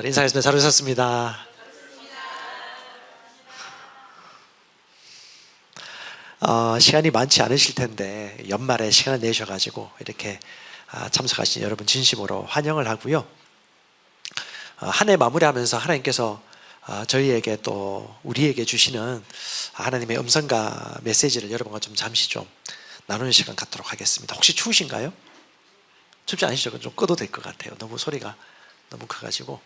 인사하겠습니다. 잘 오셨습니다. 시간이 많지 않으실 텐데 연말에 시간을 내셔가지고 이렇게 참석하신 여러분 진심으로 환영을 하고요. 한 해 마무리하면서 하나님께서 저희에게 또 우리에게 주시는 하나님의 음성과 메시지를 여러분과 좀 잠시 좀 나누는 시간 갖도록 하겠습니다. 혹시 추우신가요? 춥지 않으시죠? 좀 꺼도 될 것 같아요. 너무 소리가 너무 커가지고.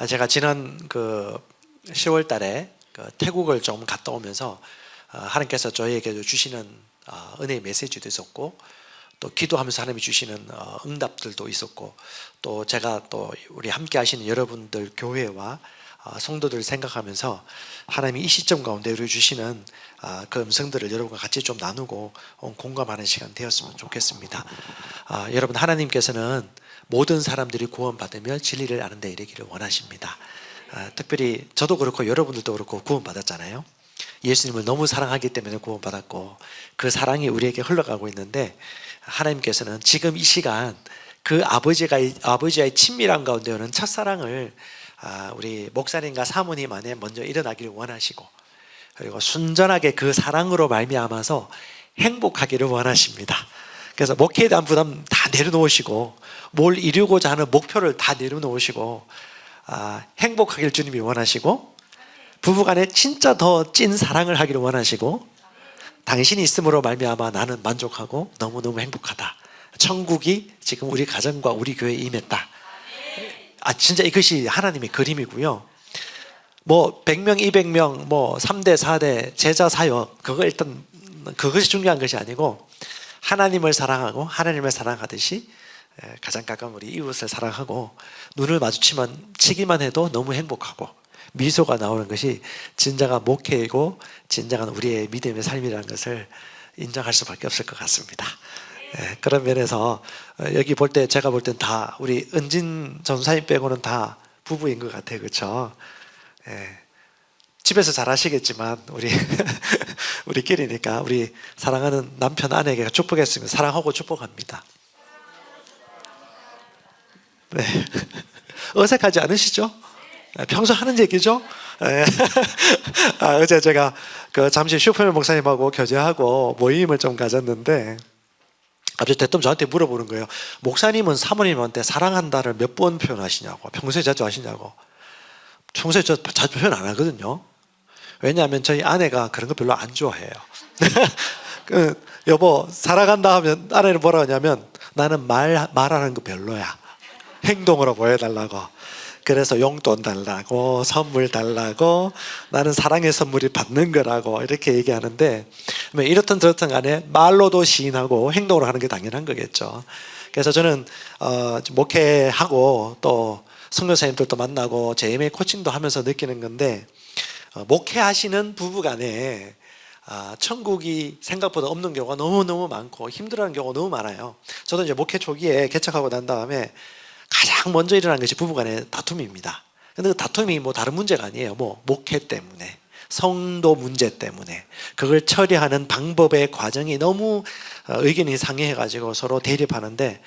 제가 지난 10월 달에 태국을 좀 갔다 오면서 하나님께서 저희에게 주시는 은혜의 메시지도 있었고, 또 기도하면서 하나님이 주시는 응답들도 있었고, 또 제가 또 우리 함께 하시는 여러분들 교회와 성도들 생각하면서 하나님이 이 시점 가운데 우리 주시는 그 음성들을 여러분과 같이 좀 나누고 공감하는 시간 되었으면 좋겠습니다. 여러분, 하나님께서는 모든 사람들이 구원받으며 진리를 아는 데 이르기를 원하십니다. 특별히 저도 그렇고 여러분들도 그렇고 구원받았잖아요. 예수님을 너무 사랑하기 때문에 구원받았고, 그 사랑이 우리에게 흘러가고 있는데, 하나님께서는 지금 이 시간 그 아버지의 친밀한 가운데 오는 첫사랑을 우리 목사님과 사모님 안에 먼저 일어나기를 원하시고, 그리고 순전하게 그 사랑으로 말미암아서 행복하기를 원하십니다. 그래서 목회에 대한 부담 다 내려놓으시고, 뭘 이루고자 하는 목표를 다 내려놓으시고, 행복하길 주님이 원하시고, 부부간에 진짜 더 찐 사랑을 하기를 원하시고, 당신이 있음으로 말미암아 나는 만족하고 너무너무 행복하다. 천국이 지금 우리 가정과 우리 교회에 임했다. 진짜 이것이 하나님의 그림이고요. 뭐 100명, 200명, 뭐 3대, 4대 제자 사역, 그것이 중요한 것이 아니고, 하나님을 사랑하고 하나님을 사랑하듯이 가장 가까운 우리 이웃을 사랑하고, 눈을 마주치기만 해도 너무 행복하고 미소가 나오는 것이 진정한 목회이고 진정한 우리의 믿음의 삶이라는 것을 인정할 수밖에 없을 것 같습니다. 그런 면에서 여기 볼 때, 제가 볼 땐 다 우리 은진 전사님 빼고는 다 부부인 것 같아요. 그렇죠? 집에서 잘 아시겠지만 우리끼리니까 우리 사랑하는 남편 아내에게 축복했습니다. 사랑하고 축복합니다. 네. 어색하지 않으시죠? 평소 하는 얘기죠? 어제 제가 잠시 슈퍼맨 목사님하고 교제하고 모임을 좀 가졌는데, 갑자기 대뜸 저한테 물어보는 거예요. 목사님은 사모님한테 사랑한다를 몇 번 표현하시냐고, 평소에 자주 하시냐고. 평소에 저 자주 표현 안 하거든요. 왜냐하면 저희 아내가 그런 거 별로 안 좋아해요. 여보 사랑한다 하면 아내는 뭐라 하냐면, 나는 말하는 거 별로야, 행동으로 보여달라고. 그래서 용돈 달라고, 선물 달라고, 나는 사랑의 선물이 받는 거라고 이렇게 얘기하는데, 이렇든 저렇든 간에 말로도 시인하고 행동으로 하는 게 당연한 거겠죠. 그래서 저는 목회하고 또 선교사님들도 만나고 JMA 코칭도 하면서 느끼는 건데, 목회하시는 부부간에 천국이 생각보다 없는 경우가 너무너무 많고 힘들어하는 경우가 너무 많아요. 저도 이제 목회 초기에 개척하고 난 다음에 가장 먼저 일어난 것이 부부간의 다툼입니다. 근데 그 다툼이 뭐 다른 문제가 아니에요. 뭐 목회 때문에, 성도 문제 때문에, 그걸 처리하는 방법의 과정이 너무 의견이 상해가지고 서로 대립하는데,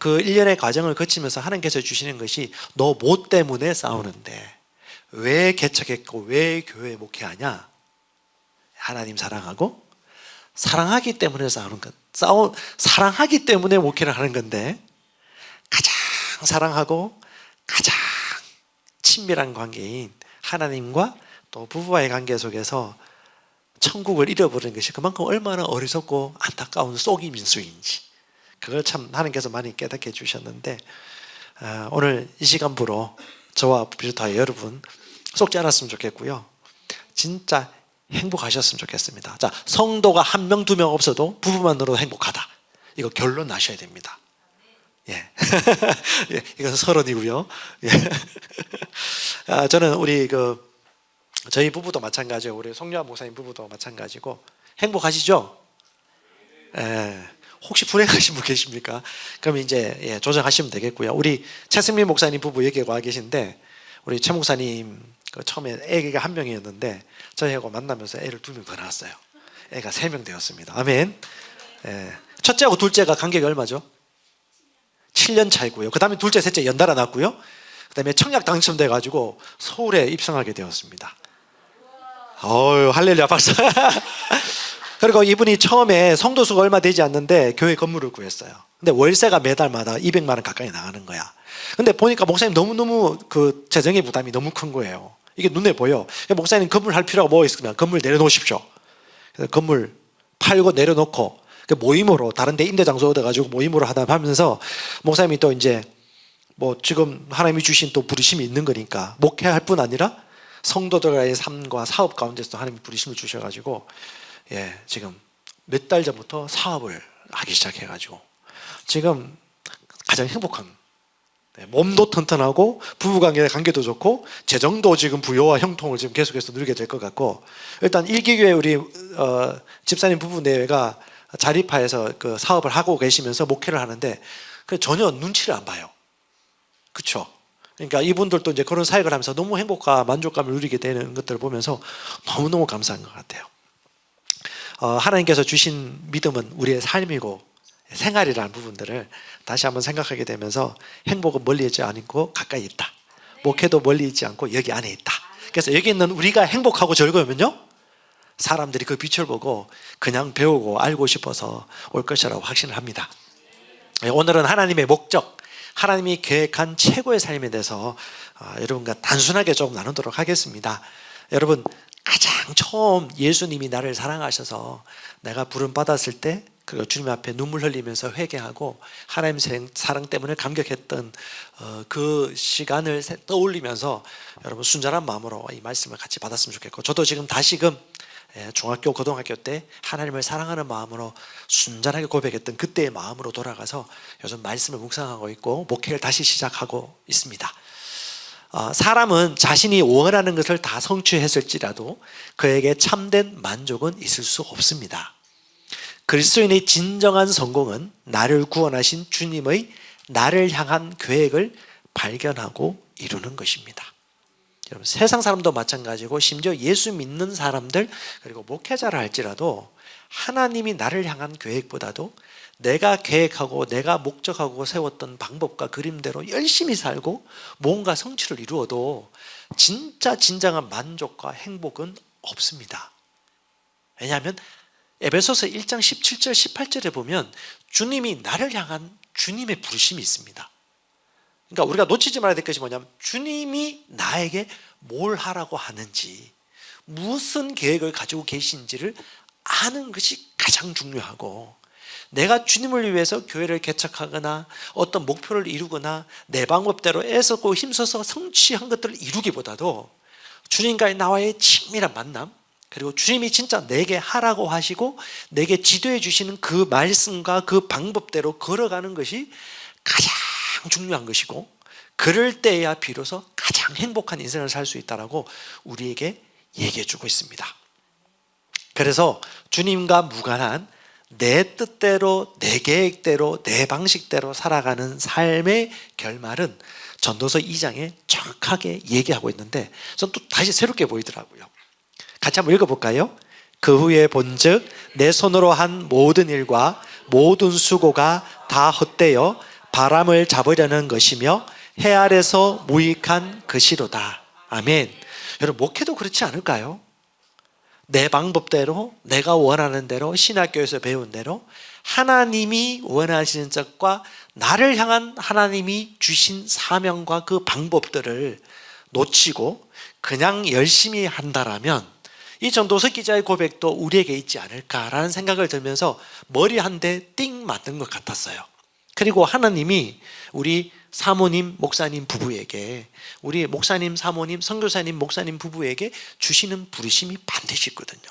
그 일련의 과정을 거치면서 하나님께서 주시는 것이, 너 뭐 때문에 싸우는데, 왜 개척했고 왜 교회 목회하냐? 하나님 사랑하고 사랑하기 때문에 싸우는 것. 사랑하기 때문에 목회를 하는 건데, 가장 사랑하고 가장 친밀한 관계인 하나님과 또 부부와의 관계 속에서 천국을 잃어버리는 것이 그만큼 얼마나 어리석고 안타까운 쏘기 민수인지, 그걸 참 하나님께서 많이 깨닫게 해주셨는데, 오늘 이 시간부로 저와 비롯하여 여러분 속지 않았으면 좋겠고요. 진짜 행복하셨으면 좋겠습니다. 자, 성도가 한 명, 두 명 없어도 부부만으로도 행복하다. 이거 결론 나셔야 됩니다. 예. 예, 이건 서론이고요. 예. 저는 우리 저희 부부도 마찬가지고, 우리 송유아 목사님 부부도 마찬가지고 행복하시죠? 예. 혹시 불행하신 분 계십니까? 그럼 이제 조정하시면 되겠고요. 우리 최승민 목사님 부부 여기 와 계신데, 우리 최 목사님 처음에 애기가 한 명이었는데 저희하고 만나면서 애를 2명 더 낳았어요. 애가 3명 되었습니다. 아멘. 예. 첫째하고 둘째가 간격이 얼마죠? 7년 차이고요. 그 다음에 둘째, 셋째 연달아 낳았고요. 그 다음에 청약 당첨돼가지고 서울에 입성하게 되었습니다. 어유 할렐루야 박수. 그리고 이분이 처음에 성도수가 얼마 되지 않는데 교회 건물을 구했어요. 근데 월세가 매달마다 200만 원 가까이 나가는 거야. 근데 보니까 목사님 너무너무 그 재정의 부담이 너무 큰 거예요. 이게 눈에 보여. 목사님 건물 할 필요가 뭐 있으면 건물 내려놓으십시오. 그래서 건물 팔고 내려놓고 그 모임으로 다른 데 임대 장소 얻어가지고 모임으로 하다 하면서 목사님이 또 이제 뭐 지금 하나님이 주신 또 부르심이 있는 거니까 목회할 뿐 아니라 성도들과의 삶과 사업 가운데서도 하나님이 부르심을 주셔가지고 지금 몇 달 전부터 사업을 하기 시작해가지고 지금 가장 행복한, 몸도 튼튼하고 부부관계 관계도 좋고 재정도 지금 부여와 형통을 지금 계속해서 누리게 될 것 같고, 일단 일기교회 우리 집사님 부부 내외가 자립하에서 그 사업을 하고 계시면서 목회를 하는데 전혀 눈치를 안 봐요. 그렇죠? 그러니까 이분들도 이제 그런 사역을 하면서 너무 행복과 만족감을 누리게 되는 것들을 보면서 너무너무 감사한 것 같아요. 하나님께서 주신 믿음은 우리의 삶이고 생활이라는 부분들을 다시 한번 생각하게 되면서 행복은 멀리 있지 않고 가까이 있다. 목회도 멀리 있지 않고 여기 안에 있다. 그래서 여기 있는 우리가 행복하고 즐거우면요, 사람들이 그 빛을 보고 그냥 배우고 알고 싶어서 올 것이라고 확신을 합니다. 오늘은 하나님의 목적, 하나님이 계획한 최고의 삶에 대해서 여러분과 단순하게 좀 나누도록 하겠습니다. 여러분, 가장 처음 예수님이 나를 사랑하셔서 내가 부름 받았을 때 그리고 주님 앞에 눈물 흘리면서 회개하고 하나님 사랑 때문에 감격했던 그 시간을 떠올리면서 여러분 순전한 마음으로 이 말씀을 같이 받았으면 좋겠고, 저도 지금 다시금 중학교 고등학교 때 하나님을 사랑하는 마음으로 순전하게 고백했던 그때의 마음으로 돌아가서 요즘 말씀을 묵상하고 있고 목회를 다시 시작하고 있습니다. 사람은 자신이 원하는 것을 다 성취했을지라도 그에게 참된 만족은 있을 수 없습니다. 그리스도인의 진정한 성공은 나를 구원하신 주님의 나를 향한 계획을 발견하고 이루는 것입니다. 여러분, 세상 사람도 마찬가지고 심지어 예수 믿는 사람들 그리고 목회자라 할지라도 하나님이 나를 향한 계획보다도 내가 계획하고 내가 목적하고 세웠던 방법과 그림대로 열심히 살고 뭔가 성취를 이루어도 진짜 진정한 만족과 행복은 없습니다. 왜냐하면 에베소서 1장 17절 18절에 보면 주님이 나를 향한 주님의 부르심이 있습니다. 그러니까 우리가 놓치지 말아야 될 것이 뭐냐면 주님이 나에게 뭘 하라고 하는지, 무슨 계획을 가지고 계신지를 아는 것이 가장 중요하고, 내가 주님을 위해서 교회를 개척하거나 어떤 목표를 이루거나 내 방법대로 애쓰고 힘써서 성취한 것들을 이루기보다도 주님과의 나와의 친밀한 만남, 그리고 주님이 진짜 내게 하라고 하시고 내게 지도해 주시는 그 말씀과 그 방법대로 걸어가는 것이 가장 중요한 것이고, 그럴 때야 비로소 가장 행복한 인생을 살 수 있다라고 우리에게 얘기해 주고 있습니다. 그래서 주님과 무관한 내 뜻대로 내 계획대로 내 방식대로 살아가는 삶의 결말은 전도서 2장에 정확하게 얘기하고 있는데 전 또 다시 새롭게 보이더라고요. 같이 한번 읽어볼까요? 그 후에 본즉 내 손으로 한 모든 일과 모든 수고가 다 헛되어 바람을 잡으려는 것이며 해 아래서 무익한 것이로다. 아멘. 여러분, 목회도 그렇지 않을까요? 내 방법대로 내가 원하는 대로 신학교에서 배운 대로 하나님이 원하시는 것과 나를 향한 하나님이 주신 사명과 그 방법들을 놓치고 그냥 열심히 한다라면 이 전도서 기자의 고백도 우리에게 있지 않을까라는 생각을 들면서 머리 한 대 띵 맞는 것 같았어요. 그리고 하나님이 우리 사모님, 목사님 부부에게, 우리 목사님, 사모님, 선교사님, 목사님 부부에게 주시는 부르심이 반드시 있거든요.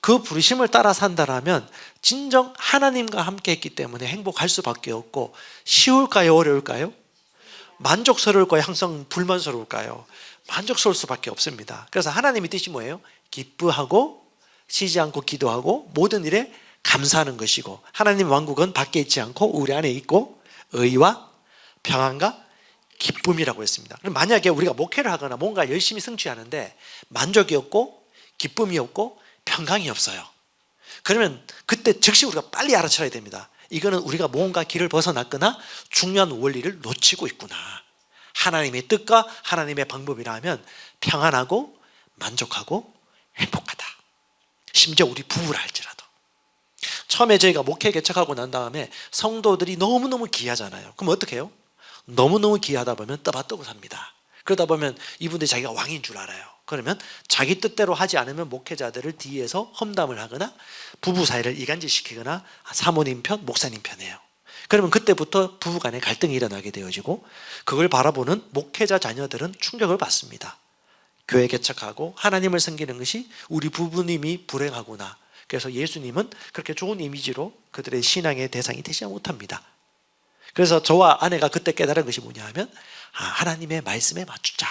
그 부르심을 따라 산다라면 진정 하나님과 함께 했기 때문에 행복할 수밖에 없고, 쉬울까요? 어려울까요? 만족스러울까요? 항상 불만스러울까요? 만족스러울 수밖에 없습니다. 그래서 하나님의 뜻이 뭐예요? 기뻐하고 쉬지 않고 기도하고 모든 일에 감사하는 것이고, 하나님 왕국은 밖에 있지 않고 우리 안에 있고 의와 평안과 기쁨이라고 했습니다. 만약에 우리가 목회를 하거나 뭔가 열심히 성취하는데 만족이 없고 기쁨이 없고 평강이 없어요. 그러면 그때 즉시 우리가 빨리 알아차려야 됩니다. 이거는 우리가 뭔가 길을 벗어났거나 중요한 원리를 놓치고 있구나. 하나님의 뜻과 하나님의 방법이라 하면 평안하고 만족하고 행복하다. 심지어 우리 부부라 할지라도. 처음에 저희가 목회 개척하고 난 다음에 성도들이 너무너무 귀하잖아요. 그럼 어떻게 해요? 너무너무 귀하다 보면 떠받떠고 삽니다. 그러다 보면 이분들이 자기가 왕인 줄 알아요. 그러면 자기 뜻대로 하지 않으면 목회자들을 뒤에서 험담을 하거나 부부 사이를 이간질시키거나 사모님 편, 목사님 편이에요. 그러면 그때부터 부부간에 갈등이 일어나게 되어지고 그걸 바라보는 목회자 자녀들은 충격을 받습니다. 교회 개척하고 하나님을 섬기는 것이 우리 부부님이 불행하구나. 그래서 예수님은 그렇게 좋은 이미지로 그들의 신앙의 대상이 되지 못합니다. 그래서 저와 아내가 그때 깨달은 것이 뭐냐 하면 하나님의 말씀에 맞추자.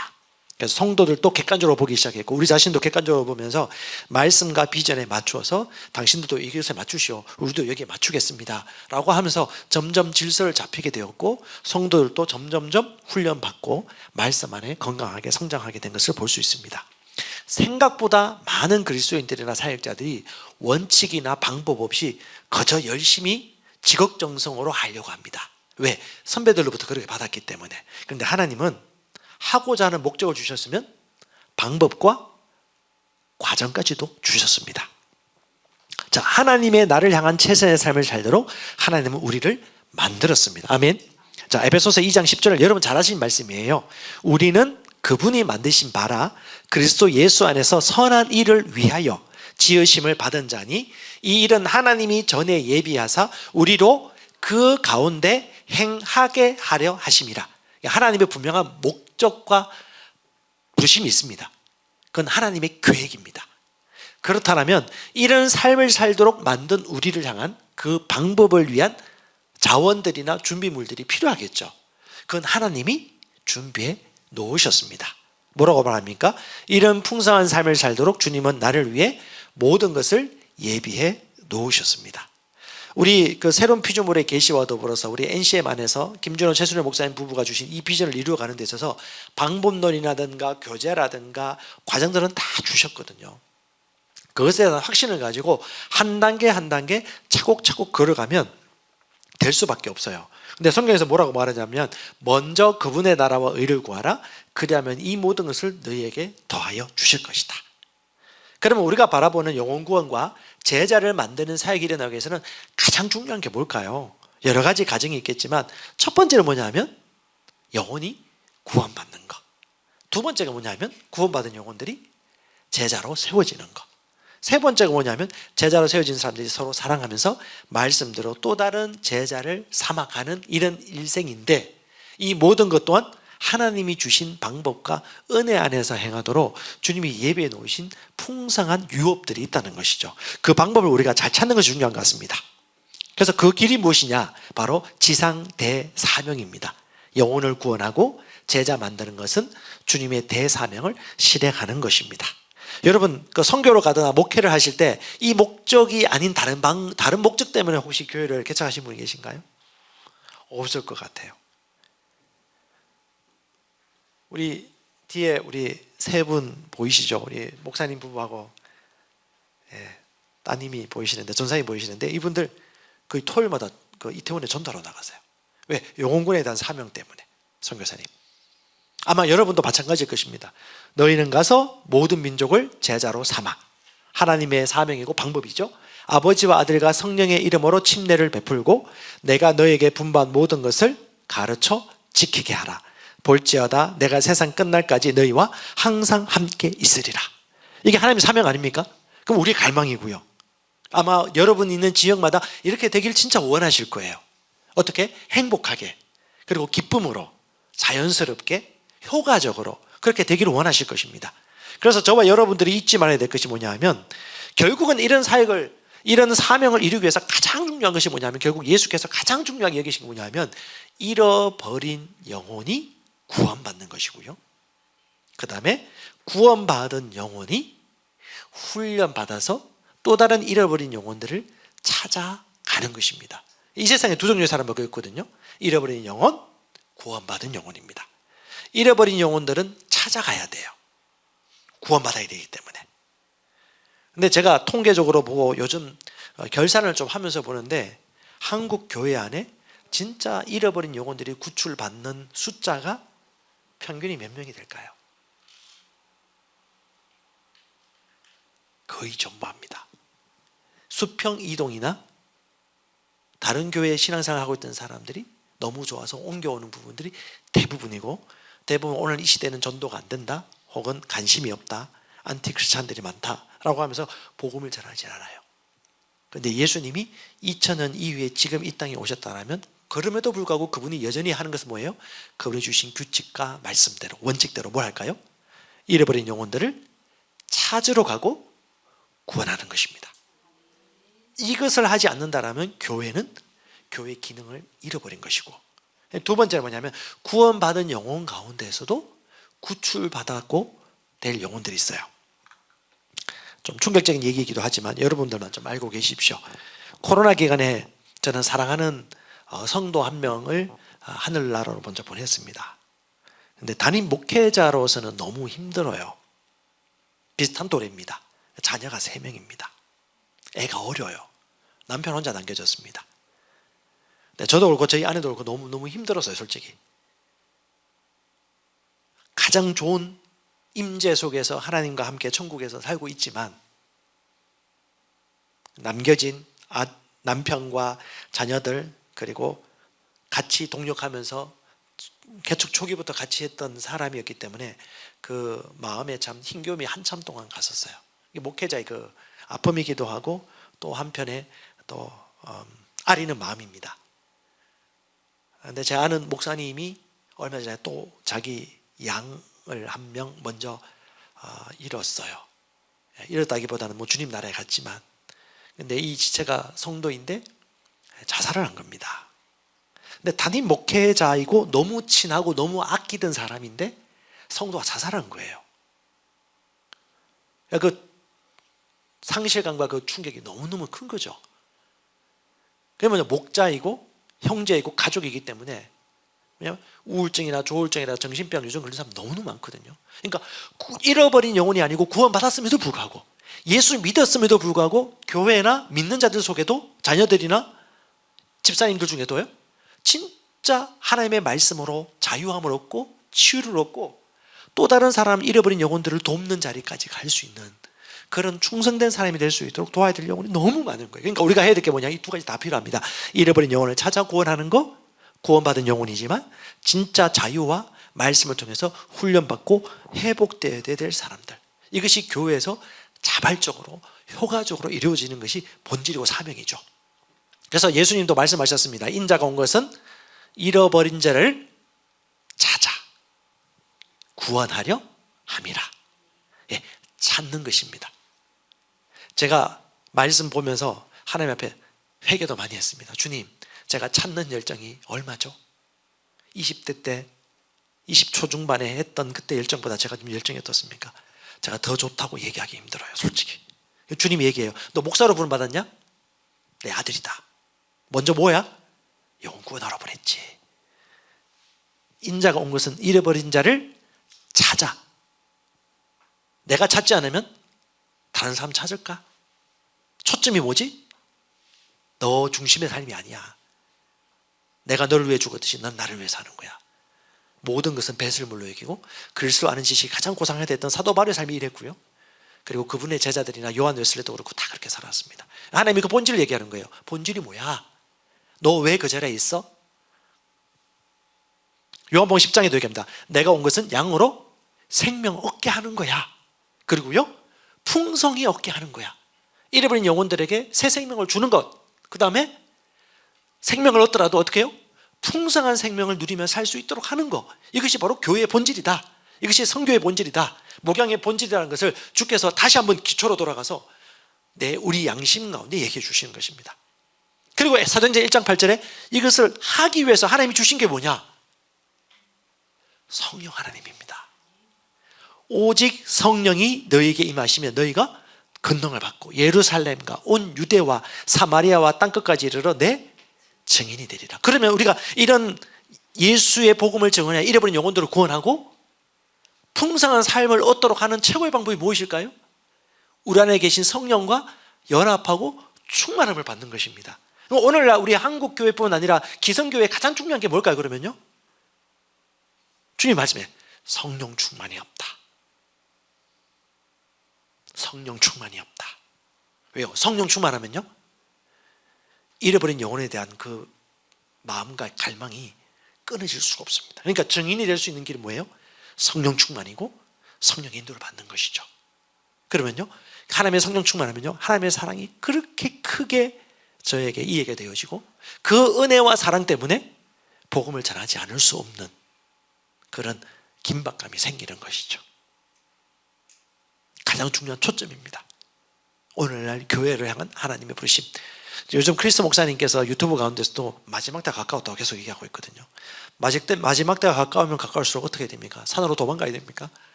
그래서 성도들도 객관적으로 보기 시작했고 우리 자신도 객관적으로 보면서 말씀과 비전에 맞추어서 당신들도 이것에 맞추시오. 우리도 여기에 맞추겠습니다. 라고 하면서 점점 질서를 잡히게 되었고 성도들도 점점점 훈련받고 말씀 안에 건강하게 성장하게 된 것을 볼 수 있습니다. 생각보다 많은 그리스도인들이나 사역자들이 원칙이나 방법 없이 그저 열심히 지극정성으로 하려고 합니다. 왜? 선배들로부터 그렇게 받았기 때문에. 그런데 하나님은 하고자 하는 목적을 주셨으면 방법과 과정까지도 주셨습니다. 자, 하나님의 나를 향한 최선의 삶을 살도록 하나님은 우리를 만들었습니다. 아멘. 자, 에베소서 2장 10절을 여러분 잘 아시는 말씀이에요. 우리는 그분이 만드신 바라 그리스도 예수 안에서 선한 일을 위하여 지으심을 받은 자니 이 일은 하나님이 전에 예비하사 우리로 그 가운데 행하게 하려 하심이라. 하나님의 분명한 목적과 부르심이 있습니다. 그건 하나님의 계획입니다. 그렇다면 이런 삶을 살도록 만든 우리를 향한 그 방법을 위한 자원들이나 준비물들이 필요하겠죠. 그건 하나님이 준비해 놓으셨습니다. 뭐라고 말합니까? 이런 풍성한 삶을 살도록 주님은 나를 위해 모든 것을 예비해 놓으셨습니다. 우리 그 새로운 피조물의 계시와 더불어서 우리 NCM 안에서 김준호 최순일 목사님 부부가 주신 이 비전을 이루어가는 데 있어서 방법론이라든가 교재라든가 과정들은 다 주셨거든요. 그것에 대한 확신을 가지고 한 단계 한 단계 차곡차곡 걸어가면 될 수밖에 없어요. 근데 성경에서 뭐라고 말하냐면 먼저 그분의 나라와 의를 구하라. 그리하면 이 모든 것을 너희에게 더하여 주실 것이다. 그러면 우리가 바라보는 영혼 구원과 제자를 만드는 사역이 일어나기 위해서는 가장 중요한 게 뭘까요? 여러 가지 과정이 있겠지만 첫 번째는 뭐냐면 영혼이 구원받는 것. 두 번째가 뭐냐면 구원받은 영혼들이 제자로 세워지는 것. 세 번째가 뭐냐면 제자로 세워진 사람들이 서로 사랑하면서 말씀대로 또 다른 제자를 삼아가는 이런 일생인데 이 모든 것 또한 하나님이 주신 방법과 은혜 안에서 행하도록 주님이 예배해 놓으신 풍성한 유업들이 있다는 것이죠. 그 방법을 우리가 잘 찾는 것이 중요한 것 같습니다. 그래서 그 길이 무엇이냐? 바로 지상 대사명입니다. 영혼을 구원하고 제자 만드는 것은 주님의 대사명을 실행하는 것입니다. 여러분 그 선교로 가거나 목회를 하실 때 이 목적이 아닌 다른 목적 때문에 혹시 교회를 개척하신 분이 계신가요? 없을 것 같아요. 우리 뒤에 우리 세 분 보이시죠? 우리 목사님 부부하고 따님이 보이시는데 전사님 보이시는데 이분들 거의 토요일마다 그 이태원에 전도하러 나가세요. 왜? 영혼군에 대한 사명 때문에. 선교사님 아마 여러분도 마찬가지일 것입니다. 너희는 가서 모든 민족을 제자로 삼아. 하나님의 사명이고 방법이죠. 아버지와 아들과 성령의 이름으로 침례를 베풀고 내가 너에게 분부한 모든 것을 가르쳐 지키게 하라. 볼지어다 내가 세상 끝날까지 너희와 항상 함께 있으리라. 이게 하나님의 사명 아닙니까? 그럼 우리의 갈망이고요. 아마 여러분 있는 지역마다 이렇게 되길 진짜 원하실 거예요. 어떻게? 행복하게 그리고 기쁨으로 자연스럽게 효과적으로 그렇게 되기를 원하실 것입니다. 그래서 저와 여러분들이 잊지 말아야 될 것이 뭐냐 하면 결국은 이런 사역을 이런 사명을 이루기 위해서 가장 중요한 것이 뭐냐면 결국 예수께서 가장 중요하게 여기신 게 뭐냐 하면 잃어버린 영혼이 구원받는 것이고요. 그 다음에 구원받은 영혼이 훈련받아서 또 다른 잃어버린 영혼들을 찾아가는 것입니다. 이 세상에 두 종류의 사람이 있거든요. 잃어버린 영혼, 구원받은 영혼입니다. 잃어버린 영혼들은 찾아가야 돼요. 구원받아야 되기 때문에. 근데 제가 통계적으로 보고 요즘 결산을 좀 하면서 보는데 한국 교회 안에 진짜 잃어버린 영혼들이 구출받는 숫자가 평균이 몇 명이 될까요? 거의 전부합니다. 수평 이동이나 다른 교회에 신앙생활을 하고 있던 사람들이 너무 좋아서 옮겨오는 부분들이 대부분이고, 대부분 오늘 이 시대는 전도가 안 된다, 혹은 관심이 없다, 안티크리스찬들이 많다라고 하면서 복음을 전하지 않아요. 그런데 예수님이 2000년 이후에 지금 이 땅에 오셨다면 그럼에도 불구하고 그분이 여전히 하는 것은 뭐예요? 그분이 주신 규칙과 말씀대로, 원칙대로 뭘 할까요? 잃어버린 영혼들을 찾으러 가고 구원하는 것입니다. 이것을 하지 않는다면 교회는 교회의 기능을 잃어버린 것이고, 두 번째는 뭐냐면 구원받은 영혼 가운데에서도 구출받았고 될 영혼들이 있어요. 좀 충격적인 얘기이기도 하지만 여러분들만 좀 알고 계십시오. 코로나 기간에 저는 사랑하는 성도 한 명을 하늘나라로 먼저 보냈습니다. 근데 담임 목회자로서는 너무 힘들어요. 비슷한 또래입니다. 자녀가 3명입니다. 애가 어려요. 남편 혼자 남겨졌습니다. 저도 그렇고 저희 아내도 그렇고 너무 힘들었어요, 솔직히. 가장 좋은 임재 속에서 하나님과 함께 천국에서 살고 있지만 남겨진 남편과 자녀들, 그리고 같이 동역하면서 개척 초기부터 같이 했던 사람이었기 때문에 그 마음에 참 힘겨움이 한참 동안 갔었어요. 목회자의 그 아픔이기도 하고 또 한편에 또 아리는 마음입니다. 그런데 제 아는 목사님이 얼마 전에 또 자기 양을 한 명 먼저 잃었어요. 잃었다기보다는 뭐 주님 나라에 갔지만, 근데 이 지체가 성도인데 자살을 한 겁니다. 근데 담임 목회자이고 너무 친하고 너무 아끼던 사람인데 성도가 자살한 거예요. 그 상실감과 그 충격이 너무너무 큰 거죠. 그러면 목자이고 형제이고 가족이기 때문에, 우울증이나 조울증이나 정신병 요즘 걸린 사람 너무너무 많거든요. 그러니까 잃어버린 영혼이 아니고 구원받았음에도 불구하고, 예수 믿었음에도 불구하고 교회나 믿는 자들 속에도, 자녀들이나 집사님들 중에도요, 진짜 하나님의 말씀으로 자유함을 얻고 치유를 얻고 또 다른 사람 잃어버린 영혼들을 돕는 자리까지 갈 수 있는 그런 충성된 사람이 될 수 있도록 도와야 될 영혼이 너무 많은 거예요. 그러니까 우리가 해야 될 게 뭐냐, 이 두 가지 다 필요합니다. 잃어버린 영혼을 찾아 구원하는 거, 구원받은 영혼이지만 진짜 자유와 말씀을 통해서 훈련받고 회복되어야 될 사람들, 이것이 교회에서 자발적으로 효과적으로 이루어지는 것이 본질이고 사명이죠. 그래서 예수님도 말씀하셨습니다. 인자가 온 것은 잃어버린 자를 찾아 구원하려 함이라. 찾는 것입니다. 제가 말씀 보면서 하나님 앞에 회개도 많이 했습니다. 주님, 제가 찾는 열정이 얼마죠? 20대 때 20초 중반에 했던 그때 열정보다 제가 지금 열정이 어떻습니까? 제가 더 좋다고 얘기하기 힘들어요, 솔직히. 주님이 얘기해요. 너 목사로 부름받았냐? 내 아들이다. 먼저 뭐야? 영혼 구원하러 보냈지. 인자가 온 것은 잃어버린 자를 찾아. 내가 찾지 않으면 다른 사람 찾을까? 초점이 뭐지? 너 중심의 삶이 아니야. 내가 너를 위해 죽었듯이 넌 나를 위해 사는 거야. 모든 것은 배설물로 여기고 글수 아는 지식이 가장 고상하였던 사도 바울의 삶이 이랬고요. 그리고 그분의 제자들이나 요한 웨슬리도 그렇고 다 그렇게 살았습니다. 하나님이 그 본질을 얘기하는 거예요. 본질이 뭐야? 너 왜 그 자리에 있어? 요한복음 10장에도 얘기합니다. 내가 온 것은 양으로 생명 얻게 하는 거야. 그리고요, 풍성히 얻게 하는 거야. 잃어버린 영혼들에게 새 생명을 주는 것, 그 다음에 생명을 얻더라도 어떻게 해요? 풍성한 생명을 누리며 살 수 있도록 하는 것, 이것이 바로 교회의 본질이다. 이것이 성교의 본질이다. 목양의 본질이라는 것을 주께서 다시 한번 기초로 돌아가서 우리 양심 가운데 얘기해 주시는 것입니다. 그리고 사도행전 1장 8절에 이것을 하기 위해서 하나님이 주신 게 뭐냐? 성령 하나님입니다. 오직 성령이 너희에게 임하시면 너희가 권능을 받고 예루살렘과 온 유대와 사마리아와 땅끝까지 이르러 내 증인이 되리라. 그러면 우리가 이런 예수의 복음을 증언해 잃어버린 영혼들을 구원하고 풍성한 삶을 얻도록 하는 최고의 방법이 무엇일까요? 우리 안에 계신 성령과 연합하고 충만함을 받는 것입니다. 오늘날 우리 한국 교회뿐 아니라 기성교회의 가장 중요한 게 뭘까요? 그러면요, 주님 말씀에 성령 충만이 없다. 성령 충만이 없다. 왜요? 성령 충만하면요, 잃어버린 영혼에 대한 그 마음과 갈망이 끊어질 수가 없습니다. 그러니까 증인이 될 수 있는 길은 뭐예요? 성령 충만이고 성령의 인도를 받는 것이죠. 그러면요, 하나님의 성령 충만하면요, 하나님의 사랑이 그렇게 크게 저에게 이해가 되어지고 그 은혜와 사랑 때문에 복음을 전하지 않을 수 없는 그런 긴박감이 생기는 것이죠. 가장 중요한 초점입니다. 오늘날 교회를 향한 하나님의 부르심. 요즘 크리스 목사님께서 유튜브 가운데서도 마지막 때가 가까웠다고 계속 얘기하고 있거든요. 마지막 때가 가까우면 가까울수록 어떻게 됩니까? 산으로 도망가야 됩니까?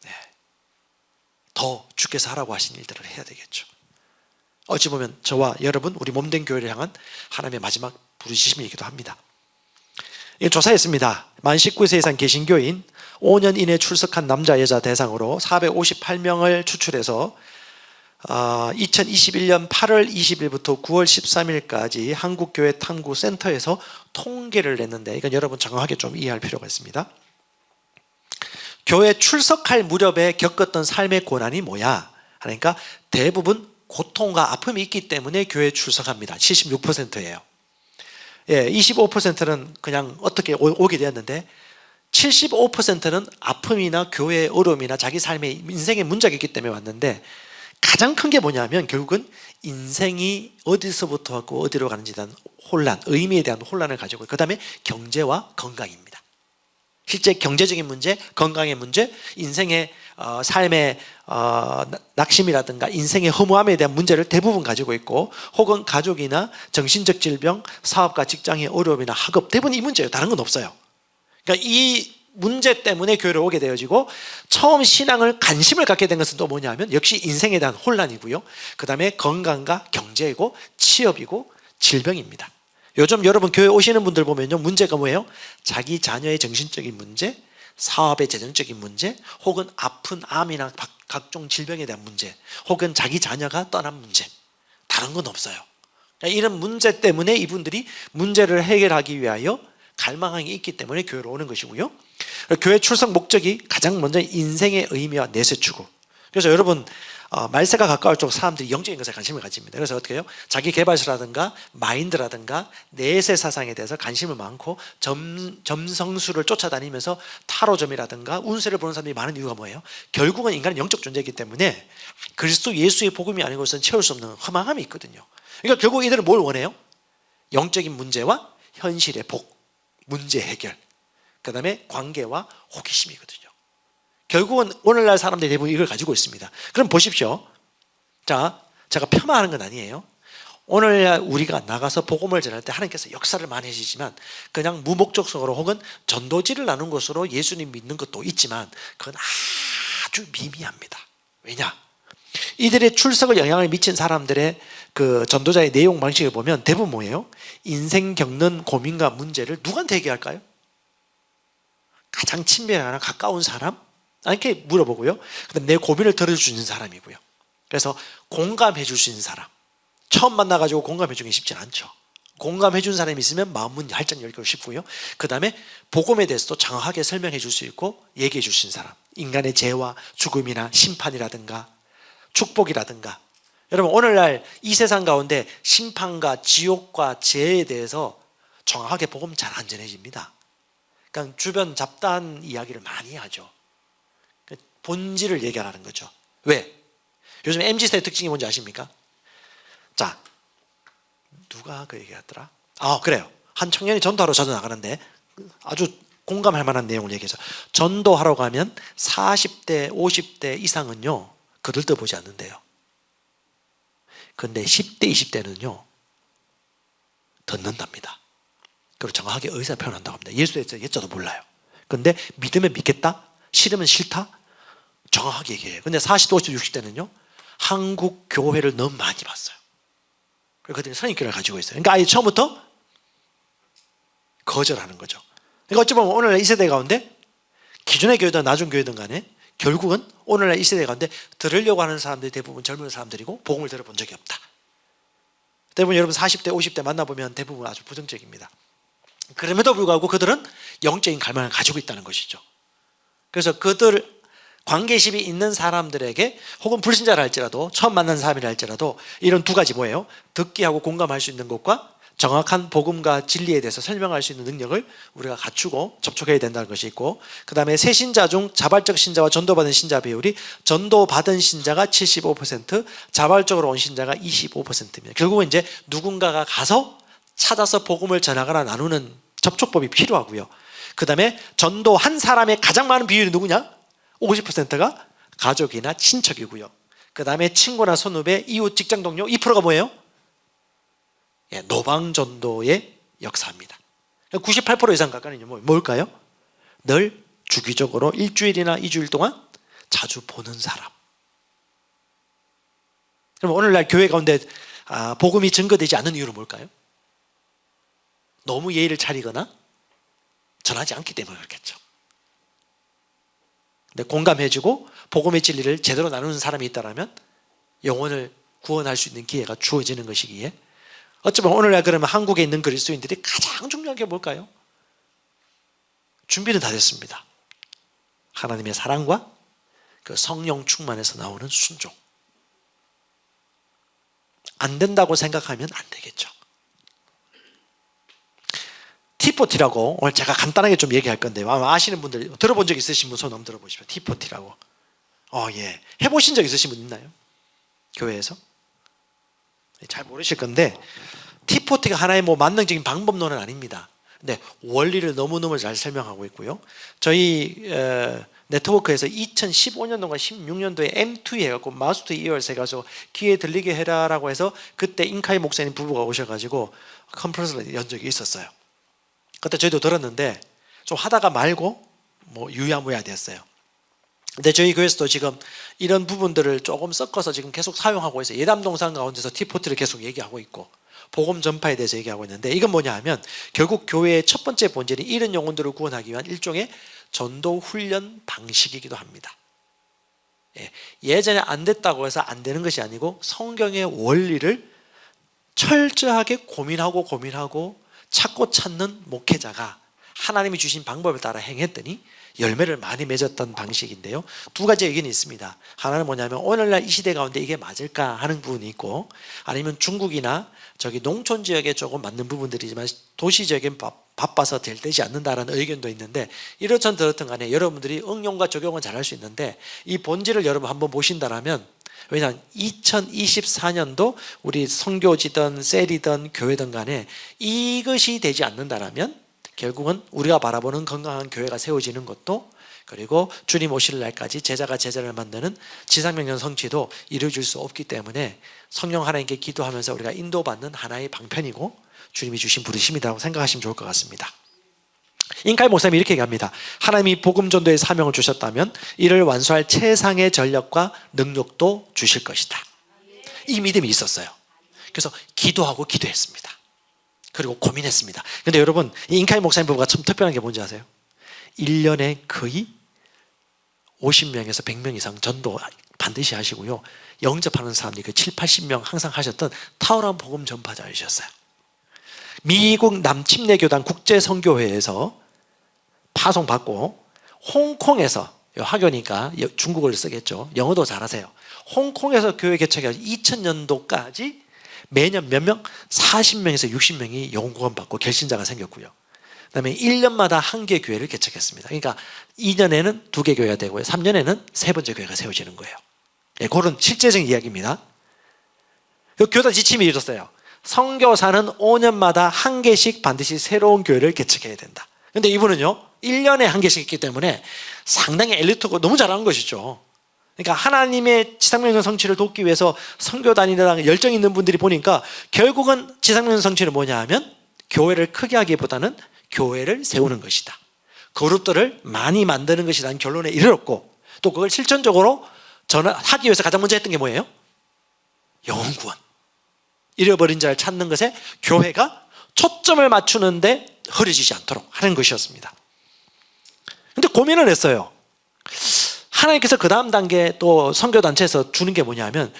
네. 더 주께서 하라고 하신 일들을 해야 되겠죠. 어찌 보면 저와 여러분, 우리 몸된 교회를 향한 하나님의 마지막 부르심이기도 합니다. 이건 조사했습니다. 만 19세 이상 계신 교인 5년 이내 출석한 남자 여자 대상으로 458명을 추출해서 2021년 8월 20일부터 9월 13일까지 한국교회 탐구센터에서 통계를 냈는데, 이건 여러분 정확하게 좀 이해할 필요가 있습니다. 교회 출석할 무렵에 겪었던 삶의 고난이 뭐야? 그러니까 대부분 고통과 아픔이 있기 때문에 교회에 출석합니다. 76%예요. 예, 25%는 그냥 어떻게 오게 되었는데 75%는 아픔이나 교회의 어려움이나 자기 삶의 인생의 문제가 있기 때문에 왔는데, 가장 큰 게 뭐냐면 결국은 인생이 어디서부터 왔고 어디로 가는지에 대한 혼란, 의미에 대한 혼란을 가지고, 그 다음에 경제와 건강입니다. 실제 경제적인 문제, 건강의 문제, 인생의 삶의 낙심이라든가 인생의 허무함에 대한 문제를 대부분 가지고 있고, 혹은 가족이나 정신적 질병, 사업과 직장의 어려움이나 학업, 대부분 이 문제예요. 다른 건 없어요. 그러니까 이 문제 때문에 교회를 오게 되어지고, 처음 신앙을 관심을 갖게 된 것은 또 뭐냐면 역시 인생에 대한 혼란이고요, 그 다음에 건강과 경제이고 취업이고 질병입니다. 요즘 여러분 교회 오시는 분들 보면요, 문제가 뭐예요? 자기 자녀의 정신적인 문제, 사업의 재정적인 문제, 혹은 아픈 암이나 각종 질병에 대한 문제, 혹은 자기 자녀가 떠난 문제, 다른 건 없어요. 그러니까 이런 문제 때문에 이분들이 문제를 해결하기 위하여 갈망이 있기 때문에 교회로 오는 것이고요. 교회 출석 목적이 가장 먼저 인생의 의미와 내세 추구. 그래서 여러분 말세가 가까울수록 사람들이 영적인 것에 관심을 가집니다. 그래서 어떻게 해요? 자기 개발서라든가 마인드라든가 내세 사상에 대해서 관심을 많고 점성술을 쫓아다니면서 타로점이라든가 운세를 보는 사람들이 많은 이유가 뭐예요? 결국은 인간은 영적 존재이기 때문에 그리스도 예수의 복음이 아니고서는 채울 수 없는 허망함이 있거든요. 그러니까 결국 이들은 뭘 원해요? 영적인 문제와 현실의 복, 문제 해결, 그 다음에 관계와 호기심이거든요. 결국은 오늘날 사람들이 대부분 이걸 가지고 있습니다. 그럼 보십시오. 자, 제가 폄하하는 건 아니에요. 오늘날 우리가 나가서 복음을 전할 때 하나님께서 역사를 많이 해주시지만, 그냥 무목적으로 혹은 전도지를 나눈 것으로 예수님 믿는 것도 있지만 그건 아주 미미합니다. 왜냐? 이들의 출석을 영향을 미친 사람들의 그 전도자의 내용 방식을 보면 대부분 뭐예요? 인생 겪는 고민과 문제를 누구한테 얘기할까요? 가장 친밀하나 가까운 사람? 이렇게 물어보고요. 그다음 내 고민을 들어주는 사람이고요. 그래서 공감해 줄 수 있는 사람. 처음 만나가지고 공감해 주기 쉽지 않죠. 공감해 준 사람이 있으면 마음 문 활짝 열기가 쉽고요. 그 다음에 복음에 대해서도 정확하게 설명해 줄 수 있고 얘기해 줄 수 있는 사람. 인간의 죄와 죽음이나 심판이라든가 축복이라든가. 여러분 오늘날 이 세상 가운데 심판과 지옥과 죄에 대해서 정확하게 복음 잘 안 전해집니다. 그러니까 주변 잡다한 이야기를 많이 하죠. 본질을 얘기하라는 거죠. 왜? 요즘 MZ세대 특징이 뭔지 아십니까? 자, 누가 그 얘기했더라? 그래요. 한 청년이 전도하러 자주 나가는데 아주 공감할 만한 내용을 얘기해서, 전도하러 가면 40대, 50대 이상은요 그들도 보지 않는데요. 그런데 10대, 20대는요 듣는답니다. 그리고 정확하게 의사 표현한다고 합니다. 예수에 대해서 예자도 몰라요. 그런데 믿으면 믿겠다, 싫으면 싫다, 정확하게 얘기해요. 근데 40대, 50대, 60대는요 한국 교회를 너무 많이 봤어요. 그리고 그들이 선입견을 가지고 있어요. 그러니까 아예 처음부터 거절하는 거죠. 그러니까 어찌 보면 오늘날 이 세대 가운데 기존의 교회든 나중 교회든 간에 결국은 오늘날 이 세대 가운데 들으려고 하는 사람들이 대부분 젊은 사람들이고 복음을 들어본 적이 없다. 대부분 여러분 40대, 50대 만나보면 대부분 아주 부정적입니다. 그럼에도 불구하고 그들은 영적인 갈망을 가지고 있다는 것이죠. 그래서 그들 관계심이 있는 사람들에게 혹은 불신자라 할지라도 처음 만난 사람이라 할지라도 이런 두 가지 뭐예요? 듣기하고 공감할 수 있는 것과 정확한 복음과 진리에 대해서 설명할 수 있는 능력을 우리가 갖추고 접촉해야 된다는 것이 있고, 그 다음에 새 신자 중 자발적 신자와 전도받은 신자 비율이 전도받은 신자가 75%, 자발적으로 온 신자가 25%입니다. 결국은 이제 누군가가 가서 찾아서 복음을 전하거나 나누는 접촉법이 필요하고요. 그 다음에 전도한 사람의 가장 많은 비율이 누구냐? 50%가 가족이나 친척이고요. 그 다음에 친구나 선후배, 이웃, 직장 동료 2%가 뭐예요? 노방전도의 역사입니다. 98% 이상 가까이는 뭘까요? 늘 주기적으로 일주일이나 2주일 동안 자주 보는 사람. 그럼 오늘날 교회 가운데 복음이 증거되지 않는 이유는 뭘까요? 너무 예의를 차리거나 전하지 않기 때문에 그렇겠죠. 근데 공감해주고 복음의 진리를 제대로 나누는 사람이 있다면 영혼을 구원할 수 있는 기회가 주어지는 것이기에, 어쩌면 오늘날 그러면 한국에 있는 그리스도인들이 가장 중요한 게 뭘까요? 준비는 다 됐습니다. 하나님의 사랑과 그 성령 충만에서 나오는 순종. 안 된다고 생각하면 안 되겠죠. T40라고 오늘 제가 간단하게 좀 얘기할 건데요. 아마 아시는 분들, 들어본 적 있으신 분 손 한번 들어보십시오. T40라고. 예. 해보신 적 있으신 분 있나요? 교회에서? 잘 모르실 건데, T40가 하나의 만능적인 방법론은 아닙니다. 근데 원리를 너무너무 잘 설명하고 있고요. 저희 네트워크에서 2015년도인가 16년도에 M2 해갖고 마스터 이어스 해가지고 귀에 들리게 해라라고 해서 그때 인카이 목사님 부부가 오셔가지고 컨퍼런스를 연 적이 있었어요. 그때 저희도 들었는데 좀 하다가 말고 유야무야 됐어요. 근데 저희 교회에서도 지금 이런 부분들을 조금 섞어서 지금 계속 사용하고 있어요. 예담동산 가운데서 T40를 계속 얘기하고 있고 복음 전파에 대해서 얘기하고 있는데, 이건 뭐냐 하면 결국 교회의 첫 번째 본질이 이런 영혼들을 구원하기 위한 일종의 전도 훈련 방식이기도 합니다. 예전에 안 됐다고 해서 안 되는 것이 아니고 성경의 원리를 철저하게 고민하고 찾고 찾는 목회자가 하나님이 주신 방법을 따라 행했더니 열매를 많이 맺었던 방식인데요. 두 가지 의견이 있습니다. 하나는 뭐냐면 오늘날 이 시대 가운데 이게 맞을까 하는 부분이 있고, 아니면 중국이나 저기 농촌 지역에 조금 맞는 부분들이지만 도시 지역엔 바빠서 될 되지 않는다라는 의견도 있는데, 이렇든 저렇든 간에 여러분들이 응용과 적용은 잘할 수 있는데 이 본질을 여러분 한번 보신다라면, 왜냐하면 2024년도 우리 선교지든 셀이든 교회든 간에 이것이 되지 않는다라면 결국은 우리가 바라보는 건강한 교회가 세워지는 것도, 그리고 주님 오실 날까지 제자가 제자를 만드는 지상명령 성취도 이루어질 수 없기 때문에 성령 하나님께 기도하면서 우리가 인도받는 하나의 방편이고 주님이 주신 부르심이라고 생각하시면 좋을 것 같습니다. 인카이 목사님이 이렇게 얘기합니다. 하나님이 복음 전도의 사명을 주셨다면 이를 완수할 최상의 전력과 능력도 주실 것이다. 이 믿음이 있었어요. 그래서 기도하고 기도했습니다. 그리고 고민했습니다. 근데 여러분, 이 인카이 목사님 부부가 참 특별한 게 뭔지 아세요? 1년에 거의 50명에서 100명 이상 전도 반드시 하시고요, 영접하는 사람들이 그 7, 80명 항상 하셨던 탁월한 복음 전파자이셨어요. 미국 남침례교단 국제선교회에서 파송받고 홍콩에서, 학교니까 중국어를 쓰겠죠, 영어도 잘하세요. 홍콩에서 교회 개척해서 2000년도까지 매년 몇 명? 40명에서 60명이 영혼 구원 받고 결신자가 생겼고요. 그 다음에 1년마다 한 개 교회를 개척했습니다. 그러니까 2년에는 2개 교회가 되고요, 3년에는 3번째 교회가 세워지는 거예요. 그런 실제적인 이야기입니다. 그 교단 지침이 이렇어요. 선교사는 5년마다 한 개씩 반드시 새로운 교회를 개척해야 된다. 근데 이분은요 1년에 한 개씩 있기 때문에 상당히 엘리트고 너무 잘하는 것이죠. 그러니까 하나님의 지상명령 성취를 돕기 위해서 선교 다니는 열정 있는 분들이 보니까 결국은 지상명령 성취는 뭐냐 하면 교회를 크게 하기보다는 교회를 세우는 것이다, 그룹들을 많이 만드는 것이라는 결론에 이르렀고, 또 그걸 실천적으로 하기 위해서 가장 먼저 했던 게 뭐예요? 영혼 구원, 잃어버린 자를 찾는 것에 교회가 초점을 맞추는데 흐려지지 않도록 하는 것이었습니다. 근데 고민을 했어요. 하나님께서 그 다음 단계 또 선교단체에서 주는 게 뭐냐면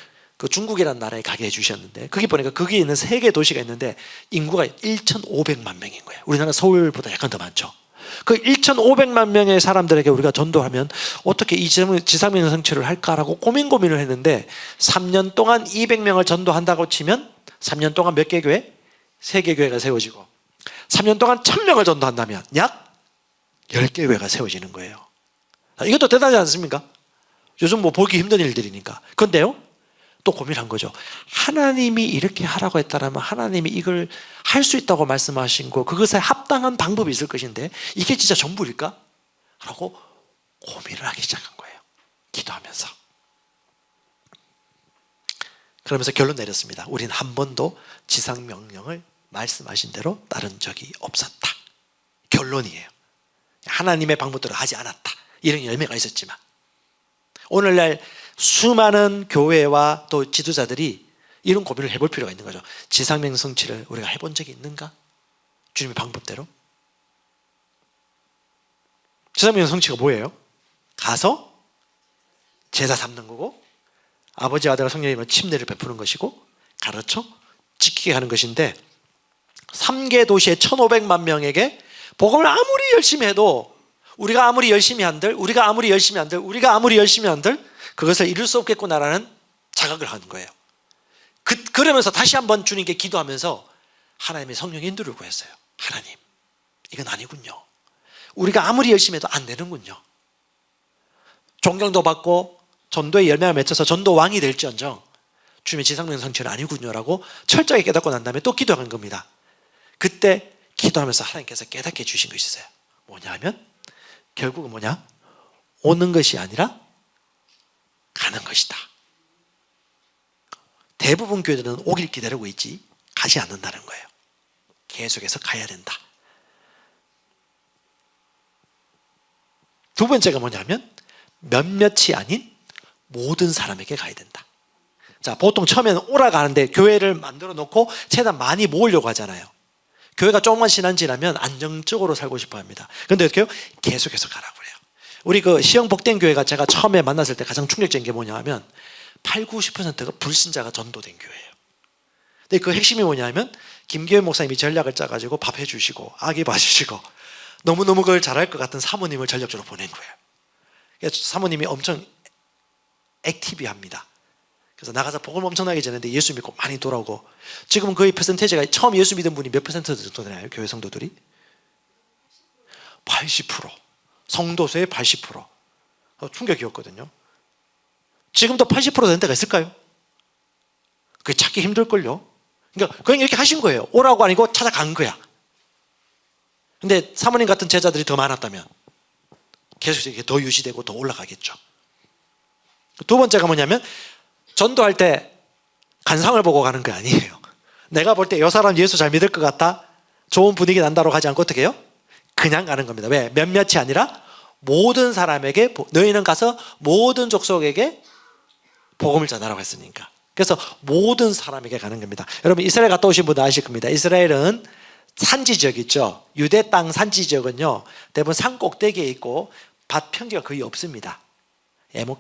그 중국이라는 나라에 가게 해주셨는데 거기 보니까 거기에 있는 3개 도시가 있는데 인구가 1,500만 명인 거예요. 우리나라 서울보다 약간 더 많죠. 그 1,500만 명의 사람들에게 우리가 전도하면 어떻게 이 지상명 성취를 할까라고 고민을 했는데 3년 동안 200명을 전도한다고 치면 3년 동안 몇 개 교회? 3개 교회가 세워지고 3년 동안 1,000명을 전도한다면 약 10개 교회가 세워지는 거예요. 이것도 대단하지 않습니까? 요즘 뭐 보기 힘든 일들이니까. 그런데요, 또 고민한 거죠. 하나님이 이렇게 하라고 했다라면 하나님이 이걸 할 수 있다고 말씀하신 거, 그것에 합당한 방법이 있을 것인데 이게 진짜 전부일까? 라고 고민을 하기 시작한 거예요. 기도하면서. 그러면서 결론 내렸습니다. 우린 한 번도 지상명령을 말씀하신 대로 따른 적이 없었다. 결론이에요. 하나님의 방법대로 하지 않았다. 이런 열매가 있었지만 오늘날 수많은 교회와 또 지도자들이 이런 고민을 해볼 필요가 있는 거죠. 지상명 성취를 우리가 해본 적이 있는가? 주님의 방법대로. 지상명 성취가 뭐예요? 가서 제사 삼는 거고 아버지, 아들, 성령님은 침례를 베푸는 것이고 가르쳐 지키게 하는 것인데 3개 도시의 1,500만 명에게 복음을 아무리 열심히 해도 우리가 아무리 열심히 한들 그것을 이룰 수 없겠구나라는 자각을 하는 거예요. 그러면서 다시 한번 주님께 기도하면서 하나님의 성령의 인도를 구했어요. 하나님, 이건 아니군요. 우리가 아무리 열심히 해도 안 되는군요. 존경도 받고 전도의 열매가 맺혀서 전도왕이 될지언정 주님의 지상명 성취는 아니군요라고 철저하게 깨닫고 난 다음에 또 기도한 겁니다. 그때 기도하면서 하나님께서 깨닫게 해주신 것이 있어요. 뭐냐면 결국은 뭐냐? 오는 것이 아니라 가는 것이다. 대부분 교회들은 오길 기다리고 있지 가지 않는다는 거예요. 계속해서 가야 된다. 두 번째가 뭐냐면 몇몇이 아닌 모든 사람에게 가야 된다. 자, 보통 처음에는 오라고 하는데 교회를 만들어 놓고 최대한 많이 모으려고 하잖아요. 교회가 조금만 시간 지나면 안정적으로 살고 싶어 합니다. 그런데 어떻게 해요? 계속해서 가라고 그래요. 우리 그 시형 복된 교회가 제가 처음에 만났을 때 가장 충격적인 게 뭐냐 하면 80~90%가 불신자가 전도된 교회예요. 근데 그 핵심이 뭐냐면 김기현 목사님이 전략을 짜가지고 밥 해주시고 아기 봐주시고 너무너무 그걸 잘할 것 같은 사모님을 전력적으로 보낸 거예요. 그래서 사모님이 엄청 액티비합니다. 그래서 나가서 복음 엄청나게 전했는데 예수 믿고 많이 돌아오고 지금은 거의 퍼센테이지가 처음 예수 믿은 분이 몇 퍼센트 정도 되나요? 교회 성도들이? 80%. 성도수의 80%. 충격이었거든요. 지금도 80% 된 데가 있을까요? 그게 찾기 힘들걸요. 그러니까 그냥 이렇게 하신 거예요. 오라고 아니고 찾아간 거야. 근데 사모님 같은 제자들이 더 많았다면 계속 이렇게 더 유지되고 더 올라가겠죠. 두 번째가 뭐냐면 전도할 때 간상을 보고 가는 게 아니에요. 내가 볼 때 이 사람 예수 잘 믿을 것 같다, 좋은 분위기 난다로 가지 않고 어떻게 해요? 그냥 가는 겁니다. 왜? 몇몇이 아니라 모든 사람에게, 너희는 가서 모든 족속에게 복음을 전하라고 했으니까. 그래서 모든 사람에게 가는 겁니다. 여러분 이스라엘 갔다 오신 분들 아실 겁니다. 이스라엘은 산지 지역 있죠. 유대 땅 산지 지역은요 대부분 산 꼭대기에 있고 밭 평지가 거의 없습니다. 예, 뭐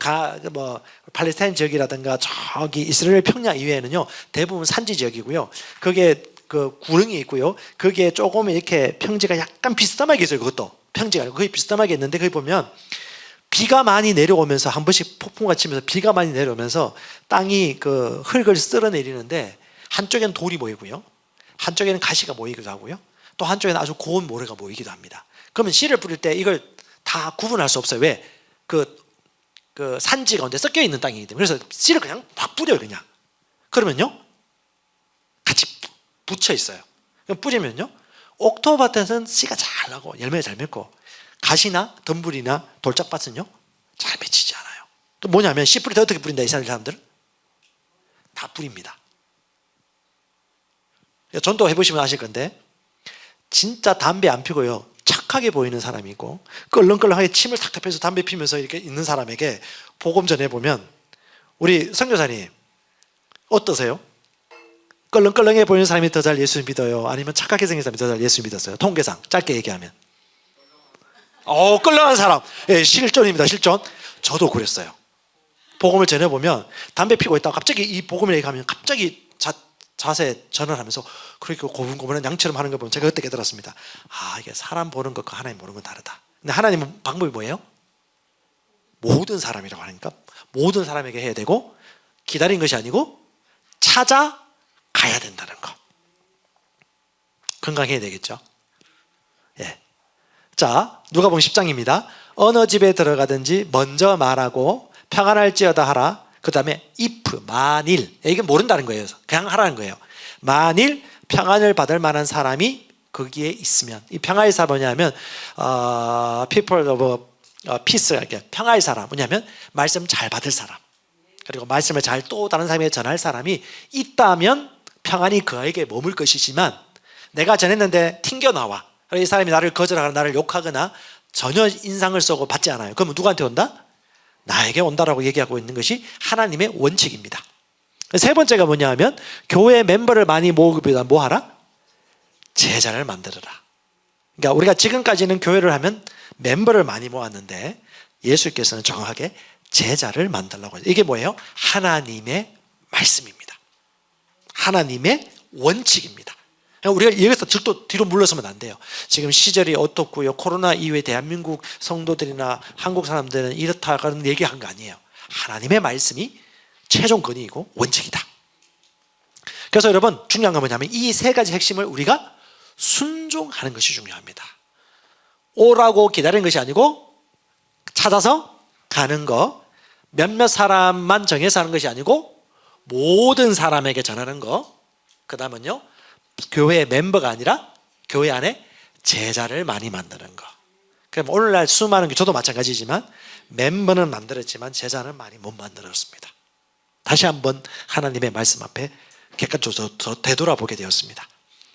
팔레스타인 지역이라든가 저기 이스라엘 평야 이외에는요 대부분 산지 지역이고요. 그게 그 구릉이 있고요. 거기에 조금 이렇게 평지가 약간 비스듬하게 있어요. 그것도 평지가 거의 비스듬하게 있는데 거기 보면 비가 많이 내려오면서 한 번씩 폭풍과 치면서 비가 많이 내려오면서 땅이 그 흙을 쓸어내리는데 한쪽에는 돌이 모이고요. 한쪽에는 가시가 모이기도 하고요. 또 한쪽에는 아주 고운 모래가 모이기도 합니다. 그러면 씨를 뿌릴 때 이걸 다 구분할 수 없어요. 왜? 그 산지 가운데 섞여 있는 땅이기 때문에. 그래서 씨를 그냥 막 뿌려요. 그냥. 그러면요 같이 붙여 있어요. 그럼 뿌리면요 옥토밭에서는 씨가 잘 나고 열매가 잘 맺고 가시나 덤불이나 돌짝밭은요 잘 맺히지 않아요. 또 뭐냐면 씨 뿌릴 때 어떻게 뿌린다 이스라엘 사람들은? 다 뿌립니다. 전도 해보시면 아실 건데 진짜 담배 안 피고요 착하게 보이는 사람이 있고 껄렁껄렁하게 침을 탁탁 빼서 담배 피면서 이렇게 있는 사람에게 복음 전해보면 우리 선교사님 어떠세요? 껄렁껄렁해 보이는 사람이 더 잘 예수 믿어요? 아니면 착하게 생긴 사람이 더 잘 예수 믿었어요? 통계상 짧게 얘기하면 껄렁한 사람. 예, 실존입니다. 실존. 저도 그랬어요. 복음을 전해보면 담배 피고 있다가 갑자기 이 복음을 얘기하면 갑자기 자세 전환하면서 그렇게 고분고분한 양처럼 하는 걸 보면 제가 그때 깨달았습니다. 아, 이게 사람 보는 것과 하나님 보는 건 다르다. 근데 하나님은 방법이 뭐예요? 모든 사람이라고 하니까 모든 사람에게 해야 되고 기다린 것이 아니고 찾아가야 된다는 거. 건강해야 되겠죠. 예. 자, 누가복음 10장입니다. 어느 집에 들어가든지 먼저 말하고 평안할지어다 하라. 그 다음에 if, 만일. 이게 모른다는 거예요. 그냥 하라는 거예요. 만일 평안을 받을 만한 사람이 거기에 있으면. 이 평화의 사람 뭐냐면 people of peace, 이렇게 평화의 사람 뭐냐면 말씀 잘 받을 사람, 그리고 말씀을 잘 또 다른 사람에게 전할 사람이 있다면 평안이 그에게 머물 것이지만, 내가 전했는데 튕겨나와, 이 사람이 나를 거절하거나 나를 욕하거나 전혀 인상을 쓰고 받지 않아요. 그러면 누구한테 온다? 나에게 온다라고 얘기하고 있는 것이 하나님의 원칙입니다. 세 번째가 뭐냐 하면 교회 멤버를 많이 모으기보다 뭐 하라? 제자를 만들어라. 그러니까 우리가 지금까지는 교회를 하면 멤버를 많이 모았는데 예수께서는 정확하게 제자를 만들라고 해요. 이게 뭐예요? 하나님의 말씀입니다. 하나님의 원칙입니다. 우리가 여기서 절도 뒤로 물러서면 안 돼요. 지금 시절이 어떻고요, 코로나 이후에 대한민국 성도들이나 한국 사람들은 이렇다는 얘기한 거 아니에요. 하나님의 말씀이 최종 권위이고 원칙이다. 그래서 여러분 중요한 건 뭐냐면 이 세 가지 핵심을 우리가 순종하는 것이 중요합니다. 오라고 기다리는 것이 아니고 찾아서 가는 거, 몇몇 사람만 정해서 하는 것이 아니고 모든 사람에게 전하는 거, 그 다음은요 교회의 멤버가 아니라 교회 안에 제자를 많이 만드는 거. 그럼 오늘날 수많은 게, 저도 마찬가지지만 멤버는 만들었지만 제자는 많이 못 만들었습니다. 다시 한번 하나님의 말씀 앞에 객관적으로 되돌아보게 되었습니다.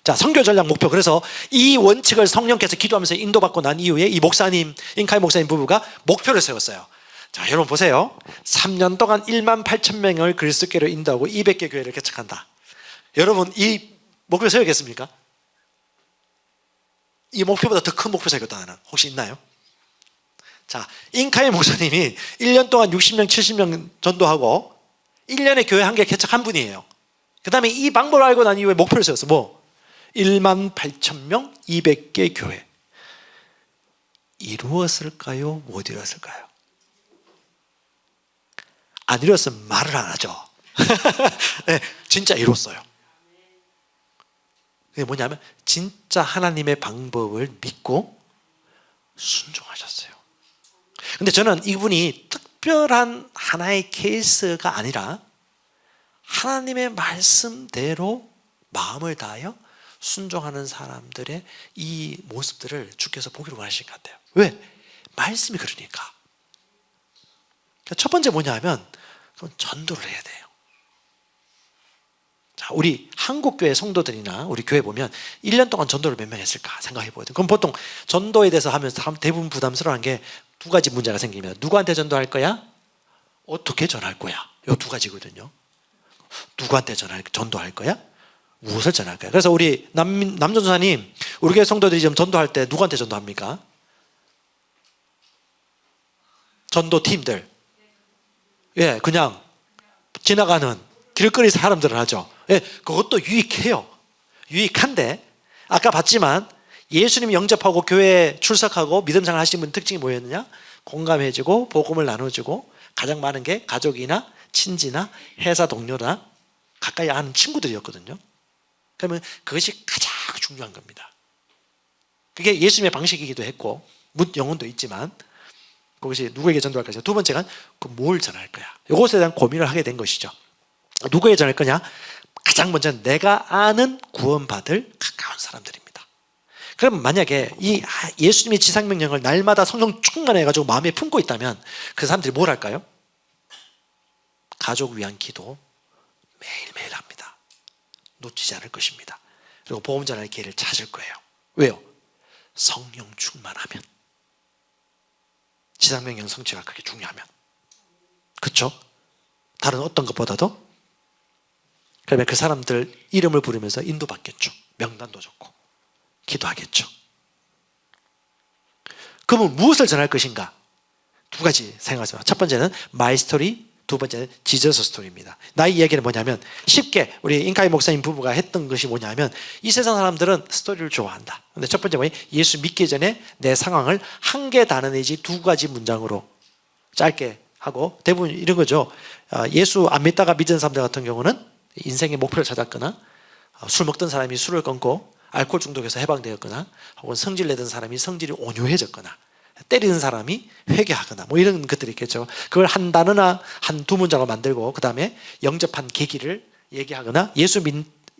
자, 선교 전략 목표. 그래서 이 원칙을 성령께서 기도하면서 인도받고 난 이후에 이 목사님, 인카이 목사님 부부가 목표를 세웠어요. 자, 여러분 보세요. 3년 동안 18,000명을 그리스도교로 인도하고 200개 교회를 개척한다. 여러분 이 목표 세우겠습니까? 이 목표보다 더 큰 목표 세웠다 나는. 혹시 있나요? 자, 인카이 목사님이 1년 동안 60명, 70명 전도하고 1년에 교회 한 개 개척한 분이에요. 그 다음에 이 방법을 알고 난 이후에 목표를 세웠어. 뭐? 18,000명, 200개 교회. 이루었을까요? 못 이루었을까요? 안 이루었으면 말을 안 하죠. 네, 진짜 이뤘어요. 그게 뭐냐면 진짜 하나님의 방법을 믿고 순종하셨어요. 근데 저는 이분이 특별한 하나의 케이스가 아니라 하나님의 말씀대로 마음을 다하여 순종하는 사람들의 이 모습들을 주께서 보기를 원하신 것 같아요. 왜? 말씀이 그러니까. 첫 번째 뭐냐 하면 전도를 해야 돼요. 자, 우리 한국교회 성도들이나 우리 교회 보면 1년 동안 전도를 몇 명 했을까 생각해 보거든요. 그럼 보통 전도에 대해서 하면 대부분 부담스러운 게 두 가지 문제가 생깁니다. 누구한테 전도할 거야? 어떻게 전할 거야? 이 두 가지거든요. 누구한테 전도할 거야? 무엇을 전할 거야? 그래서 우리 남전사님, 우리 교회 성도들이 지금 전도할 때 누구한테 전도합니까? 전도팀들. 예, 그냥 지나가는 길거리 사람들을 하죠. 예, 그것도 유익해요. 유익한데 아까 봤지만 예수님 영접하고 교회에 출석하고 믿음 생활 하시는 분 특징이 뭐였느냐? 공감해주고 복음을 나눠주고 가장 많은 게 가족이나 친지나 회사 동료나 가까이 아는 친구들이었거든요. 그러면 그것이 가장 중요한 겁니다. 그게 예수님의 방식이기도 했고 영혼도 있지만 그것이 누구에게 전도할 것이냐. 두 번째가 뭘 전할 거야. 이것에 대한 고민을 하게 된 것이죠. 누구에게 전할 거냐? 가장 먼저 내가 아는 구원받을 가까운 사람들입니다. 그럼 만약에 이 예수님의 지상명령을 날마다 성령 충만해가지고 마음에 품고 있다면 그 사람들이 뭘 할까요? 가족 위한 기도 매일매일 합니다. 놓치지 않을 것입니다. 그리고 복음 전할 기회를 찾을 거예요. 왜요? 성령 충만하면. 지상명령 성취가 그렇게 중요하면. 그렇죠? 다른 어떤 것보다도. 그러면 그 사람들 이름을 부르면서 인도받겠죠. 명단도 적고 기도하겠죠. 그러면 무엇을 전할 것인가? 두 가지 생각하세요. 첫 번째는 my story 두 번째는 지저스 스토리입니다. 나의 이야기는 뭐냐면 쉽게 우리 인카이 목사님 부부가 했던 것이 뭐냐면 이 세상 사람들은 스토리를 좋아한다. 근데 첫 번째 뭐예요? 예수 믿기 전에 내 상황을 한 개 단어 내지 두 가지 문장으로 짧게 하고 대부분 이런 거죠. 예수 안 믿다가 믿은 사람들 같은 경우는 인생의 목표를 찾았거나 술 먹던 사람이 술을 끊고 알코올 중독에서 해방되었거나 혹은 성질 내던 사람이 성질이 온유해졌거나 때리는 사람이 회개하거나 뭐 이런 것들이 있겠죠. 그걸 한 단어나 한 두 문장으로 만들고 그 다음에 영접한 계기를 얘기하거나 예수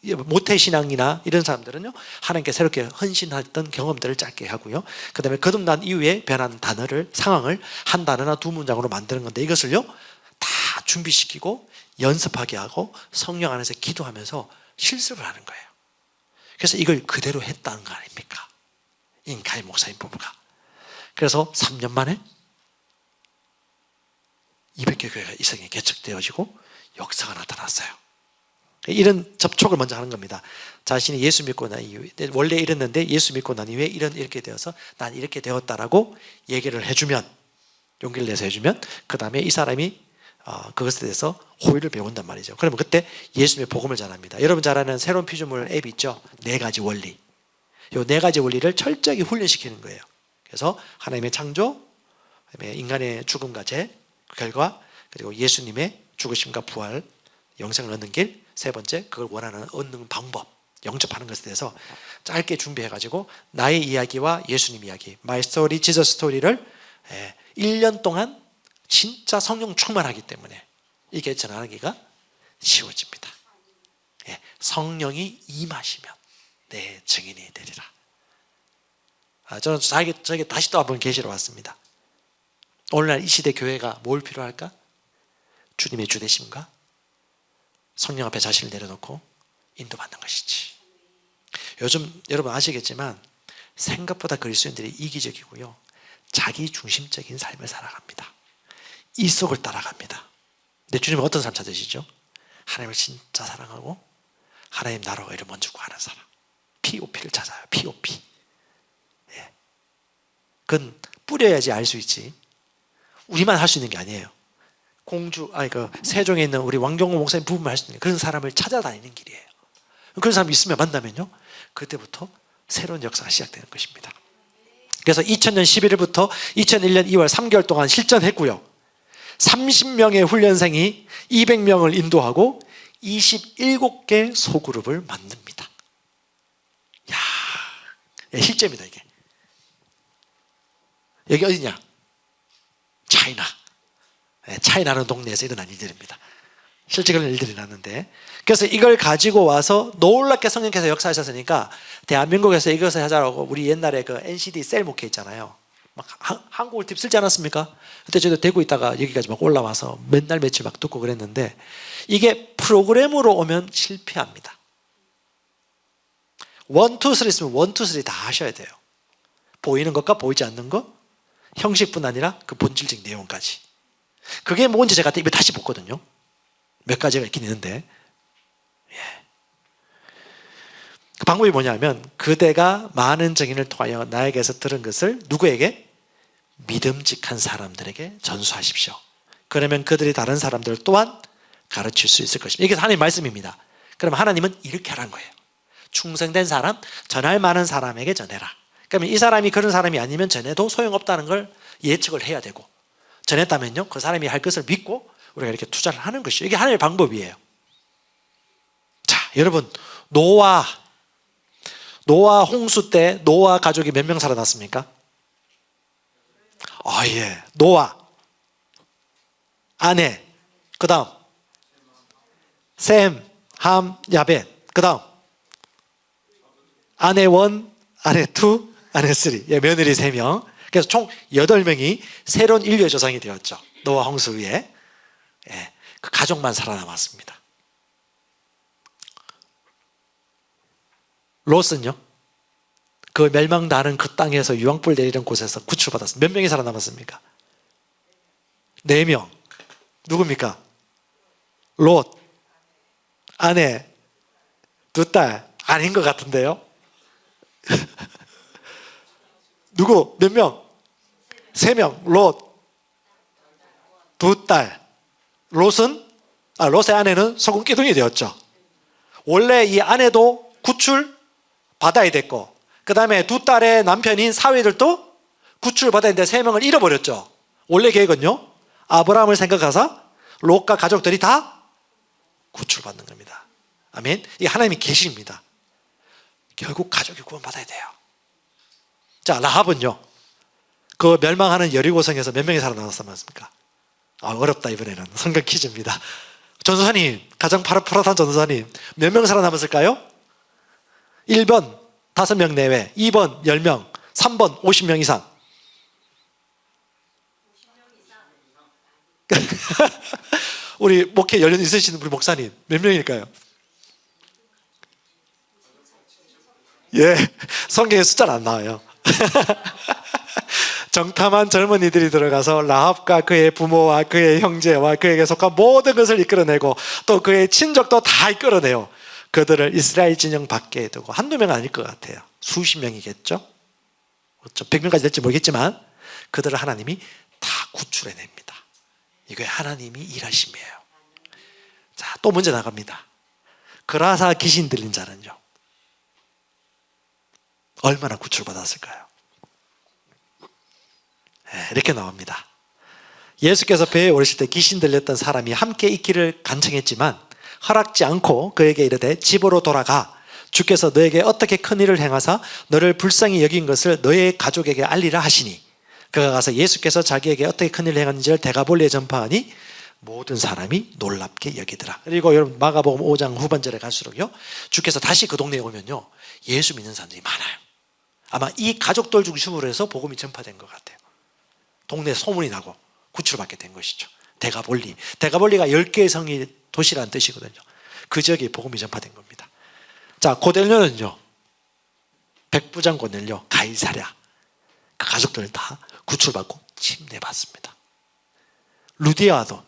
모태신앙이나 이런 사람들은요 하나님께 새롭게 헌신했던 경험들을 짧게 하고요. 그 다음에 거듭난 이후에 변한 단어를 상황을 한 단어나 두 문장으로 만드는 건데 이것을요 다 준비시키고 연습하게 하고 성령 안에서 기도하면서 실습을 하는 거예요. 그래서 이걸 그대로 했다는 거 아닙니까? 인카이 목사님 부부가. 그래서 3년 만에 200개 교회가 이성에 개척되어지고 역사가 나타났어요. 이런 접촉을 먼저 하는 겁니다. 자신이 예수 믿고 난 이후에 원래 이랬는데 예수 믿고 난 이후에 이렇게 되어서 난 이렇게 되었다라고 얘기를 해주면 용기를 내서 해주면 그 다음에 이 사람이 그것에 대해서 호의를 배운단 말이죠. 그러면 그때 예수님의 복음을 전합니다. 여러분 잘 아는 새로운 피조물 앱 있죠? 4가지 원리. 이 4가지 원리를 철저히 훈련시키는 거예요. 그래서 하나님의 창조, 인간의 죽음과 재, 결과, 그리고 예수님의 죽으심과 부활, 영생을 얻는 길, 세 번째 그걸 원하는 얻는 방법, 영접하는 것에 대해서 짧게 준비해가지고 나의 이야기와 예수님 이야기, My Story, Jesus Story를 1년 동안 진짜 성령 충만하기 때문에 이게 전하기가 쉬워집니다. 성령이 임하시면 내 증인이 되리라. 저는 저에게 다시 또 한번 계시로 왔습니다. 오늘날 이 시대 교회가 뭘 필요할까? 주님의 주되심과 성령 앞에 자신을 내려놓고 인도받는 것이지. 요즘 여러분 아시겠지만 생각보다 그리스도인들이 이기적이고요 자기 중심적인 삶을 살아갑니다. 이 속을 따라갑니다. 근데 주님은 어떤 삶 찾으시죠? 하나님을 진짜 사랑하고 하나님 나라가 이를 먼저 구하는 사람, POP를 찾아요. POP. 그건 뿌려야지 알 수 있지 우리만 할 수 있는 게 아니에요. 세종에 있는 우리 왕경호 목사님 부부만 할 수 있는 그런 사람을 찾아다니는 길이에요. 그런 사람이 있으면 만나면요 그때부터 새로운 역사가 시작되는 것입니다. 그래서 2000년 11월부터 2001년 2월 3개월 동안 실전했고요 30명의 훈련생이 200명을 인도하고 27개 소그룹을 만듭니다. 실제입니다. 이게 여기 어디냐? 차이나라는 동네에서 일어난 일들입니다. 실제 그런 일들이 났는데 그래서 이걸 가지고 와서 놀랍게 성령께서 역사하셨으니까 대한민국에서 이것을 하자라고 우리 옛날에 그 NCD 셀 목회 있잖아요. 막 한국을 팁 쓰지 않았습니까? 그때 저도 대구 있다가 여기까지 막 올라와서 맨날 며칠 막 듣고 그랬는데 이게 프로그램으로 오면 실패합니다. 1, 2, 3 있으면 1, 2, 3 다 하셔야 돼요. 보이는 것과 보이지 않는 것 형식뿐 아니라 그 본질적 내용까지. 그게 뭔지 제가 입에 다시 붙거든요. 몇 가지가 있긴 있는데 그 방법이 뭐냐면 그대가 많은 증인을 통하여 나에게서 들은 것을 누구에게? 믿음직한 사람들에게 전수하십시오. 그러면 그들이 다른 사람들 또한 가르칠 수 있을 것입니다. 이게 하나님의 말씀입니다. 그러면 하나님은 이렇게 하라는 거예요. 충성된 사람, 전할 많은 사람에게 전해라. 그러면 이 사람이 그런 사람이 아니면 전해도 소용없다는 걸 예측을 해야 되고 전했다면요 그 사람이 할 것을 믿고 우리가 이렇게 투자를 하는 것이에요. 이게 하나님의 방법이에요. 자, 여러분 노아 홍수 때 노아 가족이 몇 명 살아났습니까? 노아 아내 그 다음 셈, 함, 야벳 그 다음 아내 1, 아내 2, 아내 3 며느리 3명 그래서 총 8명이 새로운 인류의 조상이 되었죠. 노아 홍수 후에 그 가족만 살아남았습니다. 롯은요 그 멸망당하는 그 땅에서 유황불 내리는 곳에서 구출받았습니다. 몇 명이 살아남았습니까? 4명. 누굽니까? 롯 아내 2딸 아닌 것 같은데요. 누구? 몇 명? 3명. 롯 2딸 롯의 아내는 소금 기둥이 되었죠. 원래 이 아내도 구출 받아야 됐고, 그 다음에 두 딸의 남편인 사위들도 구출 받아야 되는데 세 명을 잃어버렸죠. 원래 계획은요, 아브라함을 생각하사 롯과 가족들이 다 구출받는 겁니다. 아멘. 이게 하나님의 계시입니다. 결국 가족이 구원받아야 돼요. 자, 라합은요, 그 멸망하는 여리고성에서 몇 명이 살아남았습니까? 어렵다. 이번에는 성경 퀴즈입니다. 전도사님, 가장 푸릇한 전도사님, 몇 명 살아남았을까요? 1번 5명 내외, 2번 10명, 3번 50명 이상. 우리 목회 연륜 있으신 우리 목사님 몇 명일까요? 예, 성경에 숫자는 안 나와요. 정탐한 젊은이들이 들어가서 라합과 그의 부모와 그의 형제와 그에게 속한 모든 것을 이끌어내고 또 그의 친족도 다 이끌어내요. 그들을 이스라엘 진영 밖에 두고 한두 명은 아닐 것 같아요. 수십 명이겠죠. 그렇죠. 100명까지 될지 모르겠지만 그들을 하나님이 다 구출해냅니다. 이게 하나님이 일하심이에요. 자, 또 문제 나갑니다. 그라사 귀신 들린 자는요, 얼마나 구출받았을까요? 이렇게 나옵니다. 예수께서 배에 오르실 때 귀신 들렸던 사람이 함께 있기를 간청했지만 허락지 않고 그에게 이르되 집으로 돌아가 주께서 너에게 어떻게 큰 일을 행하사 너를 불쌍히 여긴 것을 너의 가족에게 알리라 하시니 그가 가서 예수께서 자기에게 어떻게 큰 일을 행하는지를 데가볼리에 전파하니 모든 사람이 놀랍게 여기더라. 그리고 여러분 마가복음 5장 후반절에 갈수록요, 주께서 다시 그 동네에 오면요, 예수 믿는 사람들이 많아요. 아마 이 가족들 중심으로 해서 복음이 전파된 것 같아요. 동네에 소문이 나고 구출받게 된 것이죠. 데가볼리가 10개의 성이 도시라는 뜻이거든요. 그 지역에 복음이 전파된 겁니다. 자, 고넬료는요, 백부장 고넬료, 가이사랴, 그 가족들 다 구출받고 침례받습니다. 루디아도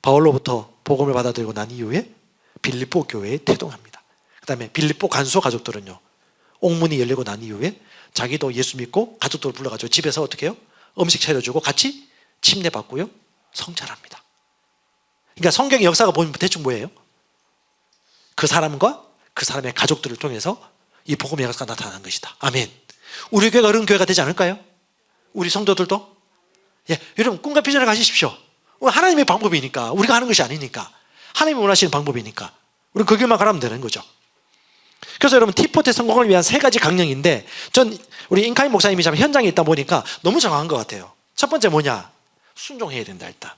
바울로부터 복음을 받아들이고 난 이후에 빌립보 교회에 태동합니다. 그 다음에 빌립보 간수 가족들은요, 옥문이 열리고 난 이후에 자기도 예수 믿고 가족들을 불러가지고 집에서 어떻게 해요? 음식 차려주고 같이 침례받고요, 성찰합니다. 그러니까 성경의 역사가 보면 대충 뭐예요? 그 사람과 그 사람의 가족들을 통해서 이 복음의 역사가 나타난 것이다. 아멘. 우리 교회가 그런 교회가 되지 않을까요? 우리 성도들도? 예, 여러분 꿈과 비전을 가지십시오. 하나님의 방법이니까, 우리가 하는 것이 아니니까, 하나님이 원하시는 방법이니까 우리는 그 길만 가라면 되는 거죠. 그래서 여러분 티포트의 성공을 위한 3가지 강령인데, 전 우리 인카임 목사님이 참 현장에 있다 보니까 너무 정확한 것 같아요. 첫 번째 뭐냐? 순종해야 된다. 일단,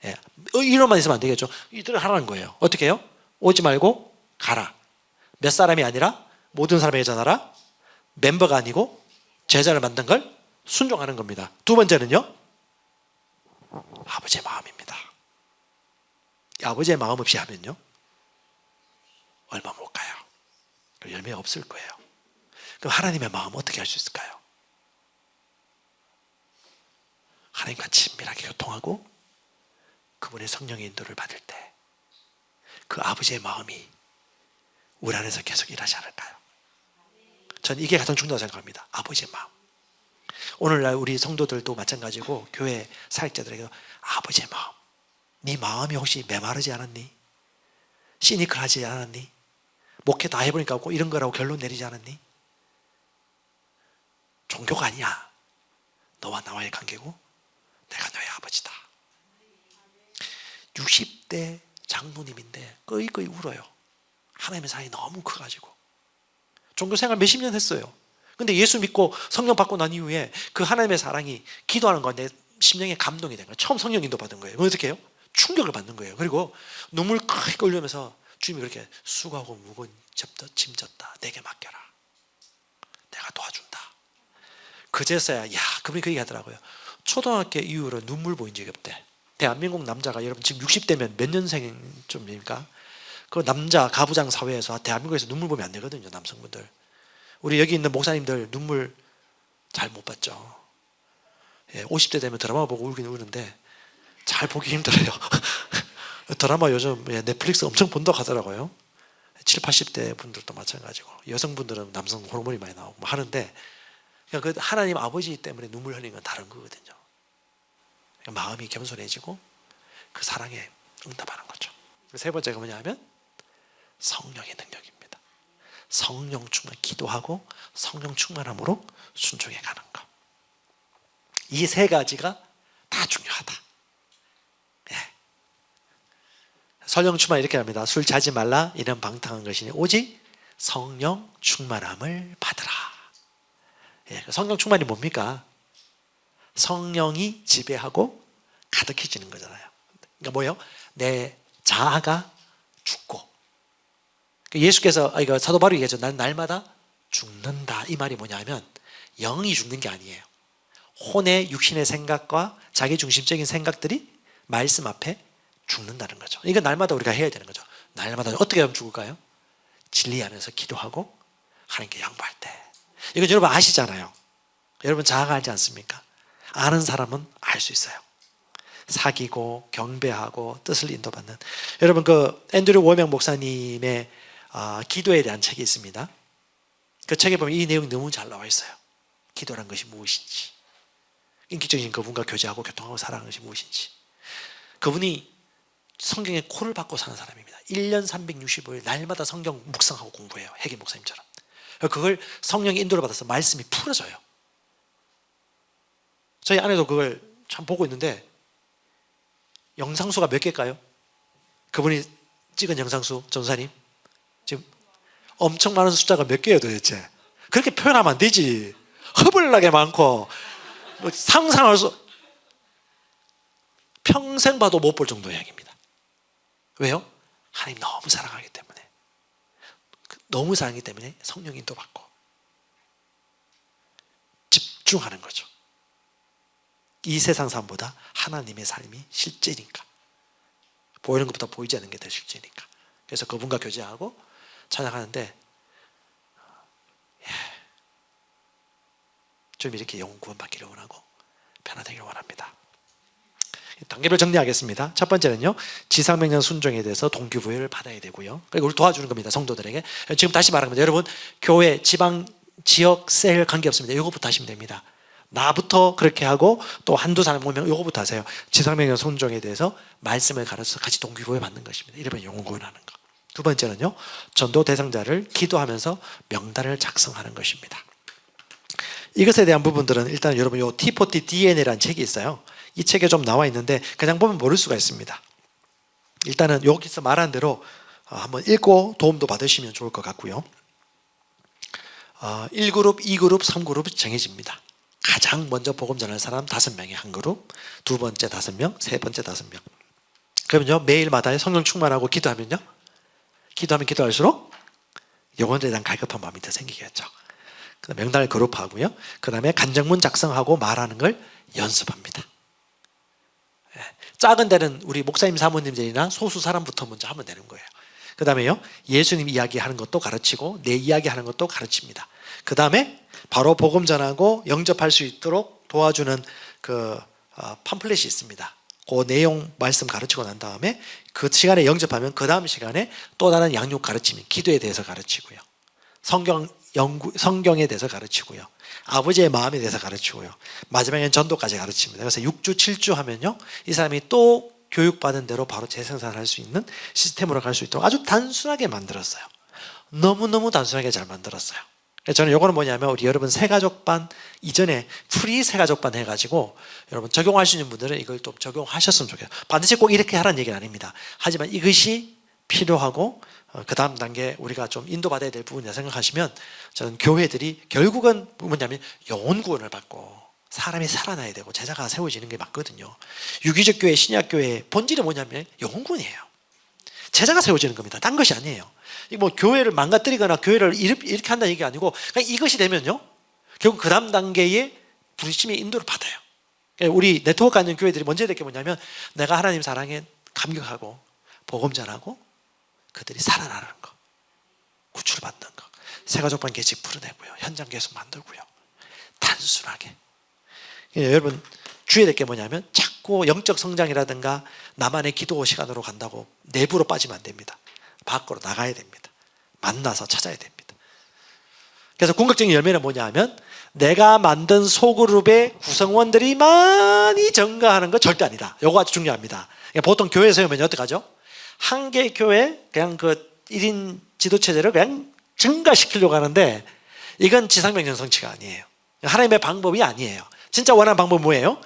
예, 이론만 있으면 안 되겠죠. 이들을 하라는 거예요. 어떻게 해요? 오지 말고 가라. 몇 사람이 아니라 모든 사람에게 전하라. 멤버가 아니고 제자를 만든 걸 순종하는 겁니다. 두 번째는요, 아버지의 마음입니다. 아버지의 마음 없이 하면요, 얼마 못 가요. 열매가 없을 거예요. 그럼 하나님의 마음 어떻게 할 수 있을까요? 하나님과 친밀하게 교통하고 그분의 성령의 인도를 받을 때 그 아버지의 마음이 우리 안에서 계속 일하지 않을까요? 저는 이게 가장 중요하다고 생각합니다. 아버지의 마음. 오늘날 우리 성도들도 마찬가지고 교회 사역자들에게 아버지의 마음. 네 마음이 혹시 메마르지 않았니? 시니컬하지 않았니? 목회 다 해보니까 꼭 이런 거라고 결론 내리지 않았니? 종교가 아니야. 너와 나와의 관계고 내가 너의 아버지다. 60대 장로님인데 끄이끄이 울어요. 하나님의 사랑이 너무 커가지고. 종교생활 몇십 년 했어요. 근데 예수 믿고 성령 받고 난 이후에 그 하나님의 사랑이 기도하는 건데 심령에 감동이 된 거예요. 처음 성령 인도 받은 거예요. 어떻게 해요? 충격을 받는 거예요. 그리고 눈물 크게 흘리면서 주님이 그렇게 수고하고 무거운 짐 졌다. 내게 맡겨라. 내가 도와준다. 그제서야 그분이 그 얘기 하더라고요. 초등학교 이후로 눈물 보인 적이 없대. 대한민국 남자가 여러분 지금 60대면 몇 년생쯤입니까? 그 남자 가부장 사회에서 대한민국에서 눈물 보면 안 되거든요. 남성분들. 우리 여기 있는 목사님들 눈물 잘 못 봤죠. 50대 되면 드라마 보고 울긴 우는데 잘 보기 힘들어요. 드라마 요즘 넷플릭스 엄청 본다고 하더라고요. 7, 80대 분들도 마찬가지고 여성분들은 남성 호르몬이 많이 나오고 뭐 하는데, 그 하나님 아버지 때문에 눈물 흘리는 건 다른 거거든요. 마음이 겸손해지고 그 사랑에 응답하는 거죠. 세 번째가 뭐냐면 성령의 능력입니다. 성령 충만, 기도하고 성령 충만함으로 순종해 가는 것. 이 세 가지가 다 중요하다. 예. 성령 충만 이렇게 합니다. 술 취하지 말라 이는 방탕한 것이니 오직 성령 충만함을 받으라. 예. 성령 충만이 뭡니까? 성령이 지배하고 가득해지는 거잖아요. 그러니까 뭐예요? 내 자아가 죽고, 예수께서 이거 사도 바울이 얘기했죠. 난 날마다 죽는다. 이 말이 뭐냐면 영이 죽는 게 아니에요. 혼의 육신의 생각과 자기 중심적인 생각들이 말씀 앞에 죽는다는 거죠. 이건 날마다 우리가 해야 되는 거죠. 날마다 어떻게 하면 죽을까요? 진리 안에서 기도하고 하나님께 양보할 때. 이건 여러분 아시잖아요. 여러분 자아가 알지 않습니까? 아는 사람은 알 수 있어요. 사귀고 경배하고 뜻을 인도받는. 여러분 그 앤드류 워명 목사님의 기도에 대한 책이 있습니다. 그 책에 보면 이 내용이 너무 잘 나와 있어요. 기도란 것이 무엇인지, 인격적인 그분과 교제하고 교통하고 살아가는 것이 무엇인지. 그분이 성경에 코를 박고 사는 사람입니다. 1년 365일 날마다 성경 묵상하고 공부해요. 해계 목사님처럼. 그걸 성령의 인도를 받아서 말씀이 풀어져요. 저희 아내도 그걸 참 보고 있는데 영상수가 몇 개일까요? 그분이 찍은 영상수, 전사님 지금 엄청 많은 숫자가 몇 개예요 도대체? 그렇게 표현하면 안 되지. 허블나게 많고 상상할 수, 평생 봐도 못 볼 정도의 양입니다. 왜요? 하나님 너무 사랑하기 때문에, 너무 사랑하기 때문에 성령 인도 받고 집중하는 거죠. 이 세상 삶보다 하나님의 삶이 실제니까, 보이는 것보다 보이지 않는 게 더 실제니까. 그래서 그분과 교제하고 찬양하는데 좀 이렇게 영혼 구원받기를 원하고 변화되기를 원합니다. 단계를 정리하겠습니다. 첫 번째는요, 지상명령 순종에 대해서 동기부여를 받아야 되고요. 그리고 우리 도와주는 겁니다. 성도들에게. 지금 다시 말합니다. 여러분 교회, 지방, 지역, 셀 관계없습니다. 이거부터 하시면 됩니다. 나부터 그렇게 하고 또 한두 사람 오면 이거부터 하세요. 지상명령 순종에 대해서 말씀을 가르쳐서 같이 동기부여 받는 것입니다. 이러면 영혼 구원하는 것. 두 번째는요, 전도 대상자를 기도하면서 명단을 작성하는 것입니다. 이것에 대한 부분들은 일단 여러분 요 T40 DNA라는 책이 있어요. 이 책에 좀 나와 있는데 그냥 보면 모를 수가 있습니다. 일단은 여기서 말한 대로 한번 읽고 도움도 받으시면 좋을 것 같고요. 1그룹, 2그룹, 3그룹이 정해집니다. 가장 먼저 복음 전할 사람 5명이 한 그룹, 두 번째 5명, 세 번째 5명. 그러면요, 매일마다 성령 충만하고 기도하면요, 기도하면 기도할수록 영혼에 대한 갈급한 마음이 더 생기겠죠. 명단을 그룹하고요, 그 다음에 간증문 작성하고 말하는 걸 연습합니다. 작은 데는 우리 목사님 사모님들이나 소수 사람부터 먼저 하면 되는 거예요. 그 다음에요, 예수님 이야기하는 것도 가르치고 내 이야기하는 것도 가르칩니다. 그 다음에 바로 복음 전하고 영접할 수 있도록 도와주는 그 팜플렛이 있습니다. 그 내용 말씀 가르치고 난 다음에 그 시간에 영접하면 그 다음 시간에 또 다른 양육 가르치면 기도에 대해서 가르치고요, 성경에 대해서 가르치고요, 아버지의 마음에 대해서 가르치고요, 마지막에는 전도까지 가르칩니다. 그래서 6주, 7주 하면요, 이 사람이 또 교육받은 대로 바로 재생산할 수 있는 시스템으로 갈 수 있도록 아주 단순하게 만들었어요. 너무너무 단순하게 잘 만들었어요. 저는 이거는 뭐냐면 우리 여러분 새가족반 이전에 프리 새가족반 해가지고 여러분 적용하시는 분들은 이걸 또 적용하셨으면 좋겠어요. 반드시 꼭 이렇게 하라는 얘기는 아닙니다. 하지만 이것이 필요하고 그 다음 단계 우리가 좀 인도받아야 될 부분이라 생각하시면, 저는 교회들이 결국은 뭐냐면 영혼 구원을 받고 사람이 살아나야 되고 제자가 세워지는 게 맞거든요. 유기적 교회, 신약 교회의 본질이 뭐냐면 영혼 구원이에요. 제자가 세워지는 겁니다. 딴 것이 아니에요. 뭐 교회를 망가뜨리거나 교회를 이렇게 한다는 얘기가 아니고, 그냥 이것이 되면요, 결국 그 다음 단계의 부르심의 인도를 받아요. 우리 네트워크 하는 교회들이 먼저 될 게 뭐냐면, 내가 하나님 사랑에 감격하고 복음 전하고 그들이 살아나는 거, 구출받는 거, 새가족반 계집 풀어내고요, 현장 계속 만들고요, 단순하게. 여러분 주의해야 될 게 뭐냐면, 자꾸 영적 성장이라든가 나만의 기도 시간으로 간다고 내부로 빠지면 안 됩니다. 밖으로 나가야 됩니다. 만나서 찾아야 됩니다. 그래서 궁극적인 열매는 뭐냐 하면 내가 만든 소그룹의 구성원들이 많이 증가하는 거 절대 아니다. 이거 아주 중요합니다. 그러니까 보통 교회 세우면 어떡하죠? 한 개 교회 그냥 그 1인 지도체제를 그냥 증가시키려고 하는데 이건 지상명령 성취가 아니에요. 하나님의 방법이 아니에요. 진짜 원하는 방법은 뭐예요?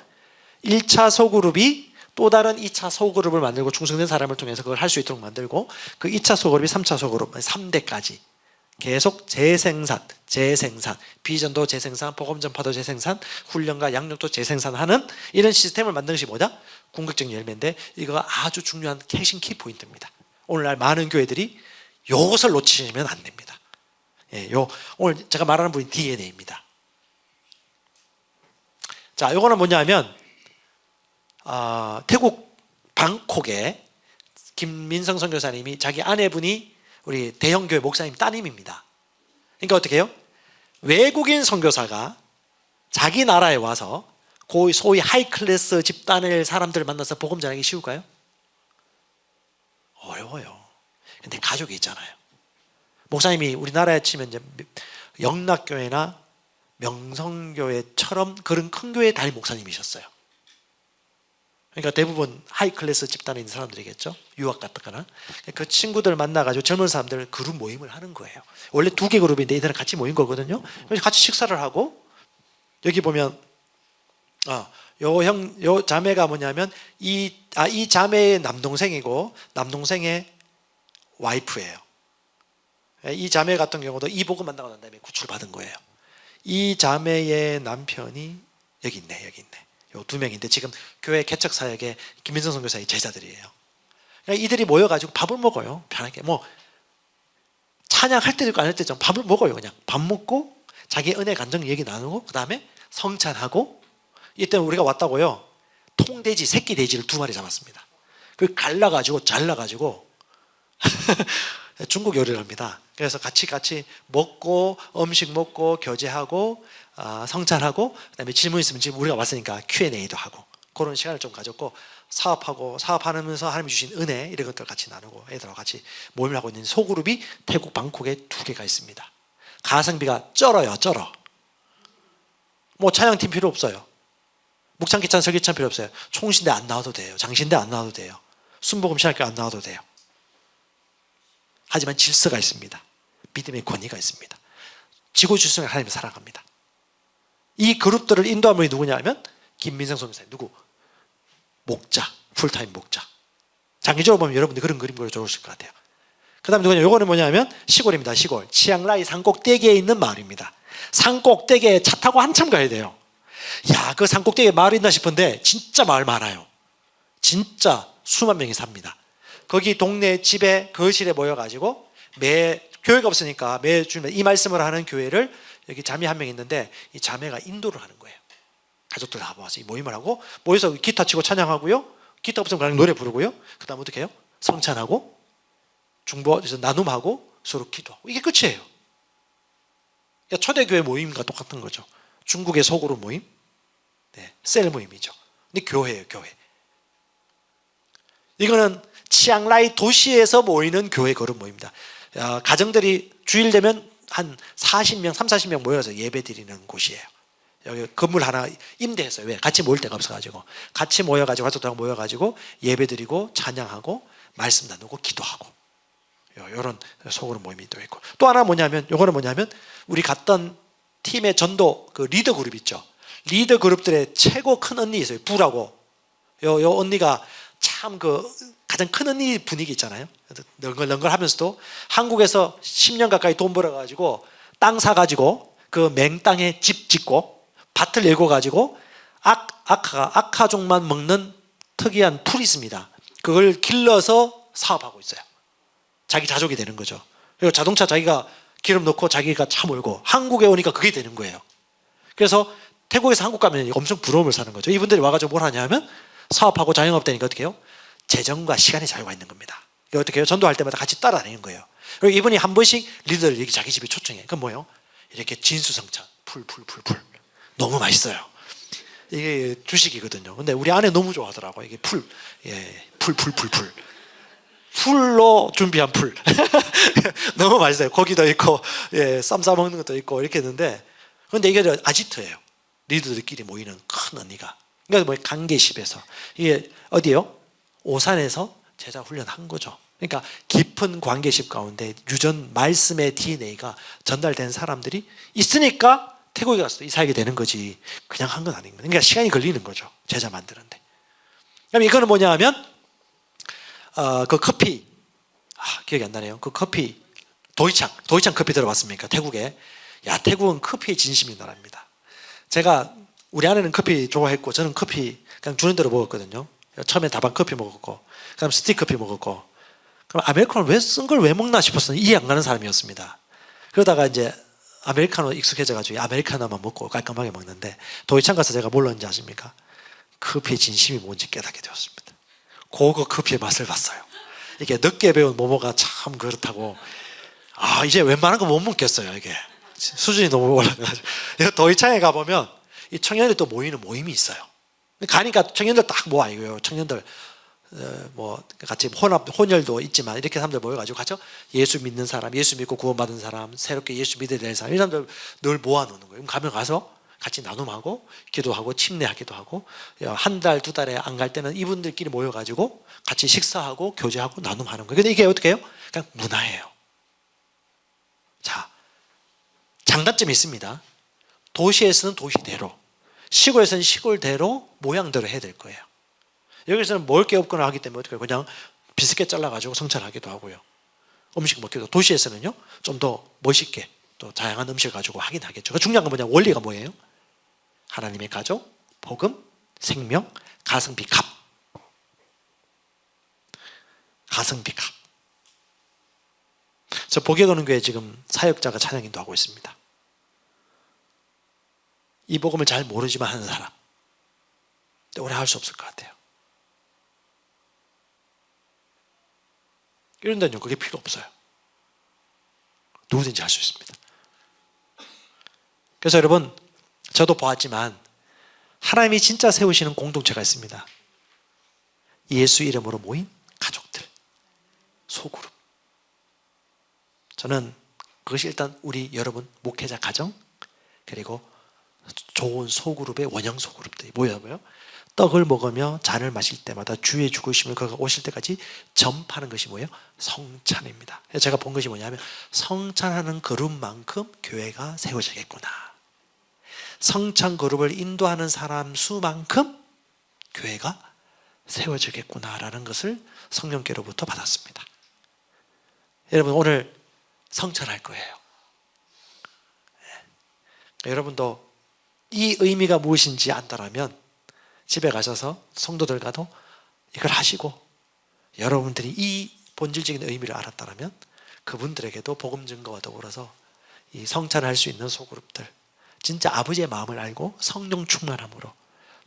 1차 소그룹이 또 다른 2차 소그룹을 만들고 충성된 사람을 통해서 그걸 할 수 있도록 만들고 그 2차 소그룹이 3차 소그룹 3대까지 계속 재생산, 비전도 재생산, 복음 전파도 재생산, 훈련과 양육도 재생산하는 이런 시스템을 만드는 것이 뭐냐? 궁극적인 열매인데 이거 아주 중요한 핵심 키포인트입니다. 오늘날 많은 교회들이 이것을 놓치시면 안 됩니다. 예, 오늘 제가 말하는 분이 DNA입니다. 자, 요거는 뭐냐 하면 태국 방콕에 김민성 선교사님이 자기 아내분이 우리 대형교회 목사님 따님입니다. 그러니까 어떻게 해요? 외국인 선교사가 자기 나라에 와서 소위 하이클래스 집단의 사람들을 만나서 복음 전하기 쉬울까요? 어려워요. 근데 가족이 있잖아요. 목사님이 우리나라에 치면 이제 영락교회나 명성교회처럼 그런 큰 교회 담임 목사님이셨어요. 그러니까 대부분 하이클래스 집단에 있는 사람들이겠죠. 유학 갔다거나. 그 친구들 만나가지고 젊은 사람들 그룹 모임을 하는 거예요. 원래 2개 그룹인데 이들은 같이 모인 거거든요. 그래서 같이 식사를 하고 여기 보면 요 자매가 뭐냐면 이 자매의 남동생이고 남동생의 와이프예요. 이 자매 같은 경우도 이 복음 만나고 난 다음에 구출을 받은 거예요. 이 자매의 남편이 여기 있네. 요 2명인데 지금 교회 개척 사역에 김민성 선교사의 제자들이에요. 그러니까 이들이 모여가지고 밥을 먹어요. 편하게 찬양할 때도 있고 안 할 때도 밥을 먹어요. 그냥 밥 먹고 자기 은혜 간증 얘기 나누고 그 다음에 성찬하고 이때 우리가 왔다고요. 통돼지 새끼 돼지를 2마리 잡았습니다. 그 갈라가지고 잘라가지고 중국 요리를 합니다. 그래서 같이 먹고 음식 먹고 교제하고 성찬하고 그다음에 질문 있으면 지금 우리가 왔으니까 Q&A도 하고 그런 시간을 좀 가졌고 사업하면서 하나님이 주신 은혜 이런 것들 같이 나누고 애들하고 같이 모임을 하고 있는 소그룹이 태국 방콕에 2개가 있습니다. 가성비가 쩔어요. 뭐 찬양팀 필요 없어요. 묵창기찬 설기찬 필요 없어요. 총신대 안 나와도 돼요. 장신대 안 나와도 돼요. 순복음 신학교 안 나와도 돼요. 하지만 질서가 있습니다. 믿음의 권위가 있습니다. 지고지순을 하나님을 사랑합니다. 이 그룹들을 인도한 분이 누구냐 하면 김민성 선교사님. 누구? 목자, 풀타임 목자. 장기적으로 보면 여러분들 그런 그림 그려 좋으실 것 같아요. 그 다음에 누구냐? 요거는 뭐냐 하면 시골입니다. 시골. 치앙라이 산꼭대기에 있는 마을입니다. 산꼭대기에 차 타고 한참 가야 돼요. 야, 그 산꼭대기에 마을이 있나 싶은데 진짜 마을 많아요. 진짜 수만 명이 삽니다. 거기 동네 집에 거실에 모여가지고 교회가 없으니까 매주면 이 말씀을 하는 교회를 여기 자매 한 명 있는데 이 자매가 인도를 하는 거예요. 가족들 다 모아서 이 모임을 하고 모여서 기타 치고 찬양하고요. 기타 없으면 그냥 노래 부르고요. 그 다음 어떻게 해요? 성찬하고 중보에서 나눔하고 서로 기도하고 이게 끝이에요. 그러니까 초대교회 모임과 똑같은 거죠. 중국의 소그룹 모임, 셀 모임이죠. 근데 교회예요, 교회. 이거는 치앙라이 도시에서 모이는 교회 그룹 모임입니다. 가정들이 주일 되면 한 40명 모여서 예배 드리는 곳이에요. 여기 건물 하나 임대했어요. 왜? 같이 모일 데가 없어가지고. 같이 모여가지고, 가족들하고 모여가지고 예배 드리고 찬양하고 말씀 나누고 기도하고. 이런 소그룹 모임이 또 있고. 또 하나 요거는 뭐냐면 우리 갔던 팀의 전도 그 리더 그룹 있죠. 리더 그룹들의 최고 큰 언니 있어요. 부라고. 요 언니가 참 가장 큰 언니 분위기 있잖아요. 널걸널걸 하면서도 한국에서 10년 가까이 돈 벌어가지고 땅 사가지고 그 맹땅에 집 짓고 밭을 읽어가지고 아카종만 먹는 특이한 풀이 있습니다. 그걸 길러서 사업하고 있어요. 자기 자족이 되는 거죠. 그리고 자동차 자기가 기름 넣고 자기가 차 몰고 한국에 오니까 그게 되는 거예요. 그래서 태국에서 한국 가면 엄청 부러움을 사는 거죠. 이분들이 와가지고 뭘 하냐 하면 사업하고 자영업 되니까 어떻게 해요? 재정과 시간의 자유가 있는 겁니다. 어떻게 해요? 전도할 때마다 같이 따라다니는 거예요. 그리고 이분이 한 번씩 리더를 여기 자기 집에 초청해. 그건 뭐예요? 이렇게 진수성찬, 풀. 너무 맛있어요. 이게 주식이거든요. 근데 우리 아내 너무 좋아하더라고요. 이게 풀. 풀로 준비한 풀. 너무 맛있어요. 고기도 있고, 예, 쌈 싸먹는 것도 있고, 이렇게 했는데, 근데 이게 아지트예요. 리더들끼리 모이는 큰 언니가. 그러니까 뭐 관계십에서. 이게 어디요? 오산에서 제자 훈련한 거죠. 그러니까 깊은 관계십 가운데 유전 말씀의 DNA가 전달된 사람들이 있으니까 태국에 가서 이사하게 되는 거지. 그냥 한 건 아닙니다. 그러니까 시간이 걸리는 거죠. 제자 만드는데. 그럼 이거는 뭐냐 하면, 그 커피, 기억이 안 나네요. 그 커피, 도이창 커피 들어봤습니까? 태국에. 야, 태국은 커피의 진심인 나라입니다. 제가, 우리 아내는 커피 좋아했고, 저는 커피 그냥 주는 대로 먹었거든요. 처음에 다방 커피 먹었고, 그다음 스틱 커피 먹었고, 그럼 아메리카노 쓴 걸 왜 먹나 싶었어요. 이해 안 가는 사람이었습니다. 그러다가 이제 아메리카노 익숙해져가지고 아메리카노만 먹고 깔끔하게 먹는데, 도이창 가서 제가 뭘 넣는지 아십니까? 커피의 진심이 뭔지 깨닫게 되었습니다. 고급 커피의 맛을 봤어요. 이게 늦게 배운 모모가 참 그렇다고. 이제 웬만한 거 못 먹겠어요. 이게 수준이 너무 올라가가지고. 도이창에 가보면 이 청년들이 또 모이는 모임이 있어요. 가니까 청년들 딱 모아요. 청년들 뭐 같이 혼혈도 있지만 이렇게 사람들 모여가지고 같이 예수 믿는 사람, 예수 믿고 구원받은 사람, 새롭게 예수 믿어야 될 사람, 이 사람들 늘 모아놓는 거예요. 가면 가서 같이 나눔하고 기도하고 침례하기도 하고, 한 달, 두 달에 안 갈 때는 이분들끼리 모여가지고 같이 식사하고 교제하고 나눔하는 거예요. 근데 이게 어떻게 해요? 그냥 문화예요. 자, 장단점이 있습니다. 도시에서는 도시대로, 시골에서는 시골대로 모양대로 해야 될 거예요. 여기서는 먹을 게 없거나 하기 때문에 어떻게 해요? 그냥 비슷하게 잘라가지고 성찬하기도 하고요. 음식 먹기도. 도시에서는요, 좀 더 멋있게 또 다양한 음식을 가지고 하긴 하겠죠. 그 중요한 건 뭐냐? 원리가 뭐예요? 하나님의 가족, 복음, 생명, 가성비 값. 가성비 값. 저 복역어는교회 지금 사역자가 찬양 인도하고 있습니다. 이 복음을 잘 모르지만 하는 사람, 오래 할 수 없을 것 같아요. 이런 데는 그게 필요 없어요. 누구든지 할 수 있습니다. 그래서 여러분, 저도 보았지만 하나님이 진짜 세우시는 공동체가 있습니다. 예수 이름으로 모인 가족들, 소그룹. 저는 그것이 일단 우리 여러분 목회자 가정, 그리고 좋은 소그룹의 원형 소그룹들이 모여요. 떡을 먹으며 잔을 마실 때마다 주의 죽으심을 그가 오실 때까지 전파하는 것이 뭐예요? 성찬입니다. 제가 본 것이 뭐냐면, 성찬하는 그룹만큼 교회가 세워지겠구나. 성찬 그룹을 인도하는 사람 수만큼 교회가 세워지겠구나라는 것을 성령께로부터 받았습니다. 여러분, 오늘 성찬할 거예요. 여러분도 이 의미가 무엇인지 안다라면 집에 가셔서 성도들과도 이걸 하시고, 여러분들이 이 본질적인 의미를 알았다면 그분들에게도 복음 증거와 더불어서 이 성찬할 수 있는 소그룹들, 진짜 아버지의 마음을 알고 성령 충만함으로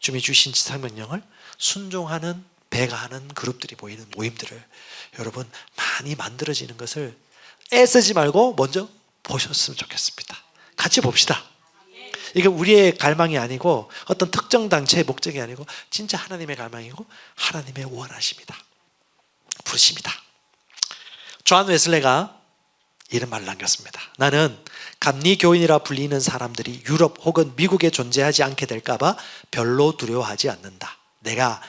주님이 주신 지상명령을 순종하는, 배가하는 그룹들이 모이는 모임들을 여러분 많이 만들어지는 것을 애쓰지 말고 먼저 보셨으면 좋겠습니다. 같이 봅시다. 이게 우리의 갈망이 아니고 어떤 특정 단체의 목적이 아니고 진짜 하나님의 갈망이고 하나님의 원하십니다. 부르십니다. 존 웨슬레가 이런 말을 남겼습니다. 나는 감리교인이라 불리는 사람들이 유럽 혹은 미국에 존재하지 않게 될까봐 별로 두려워하지 않는다. 내가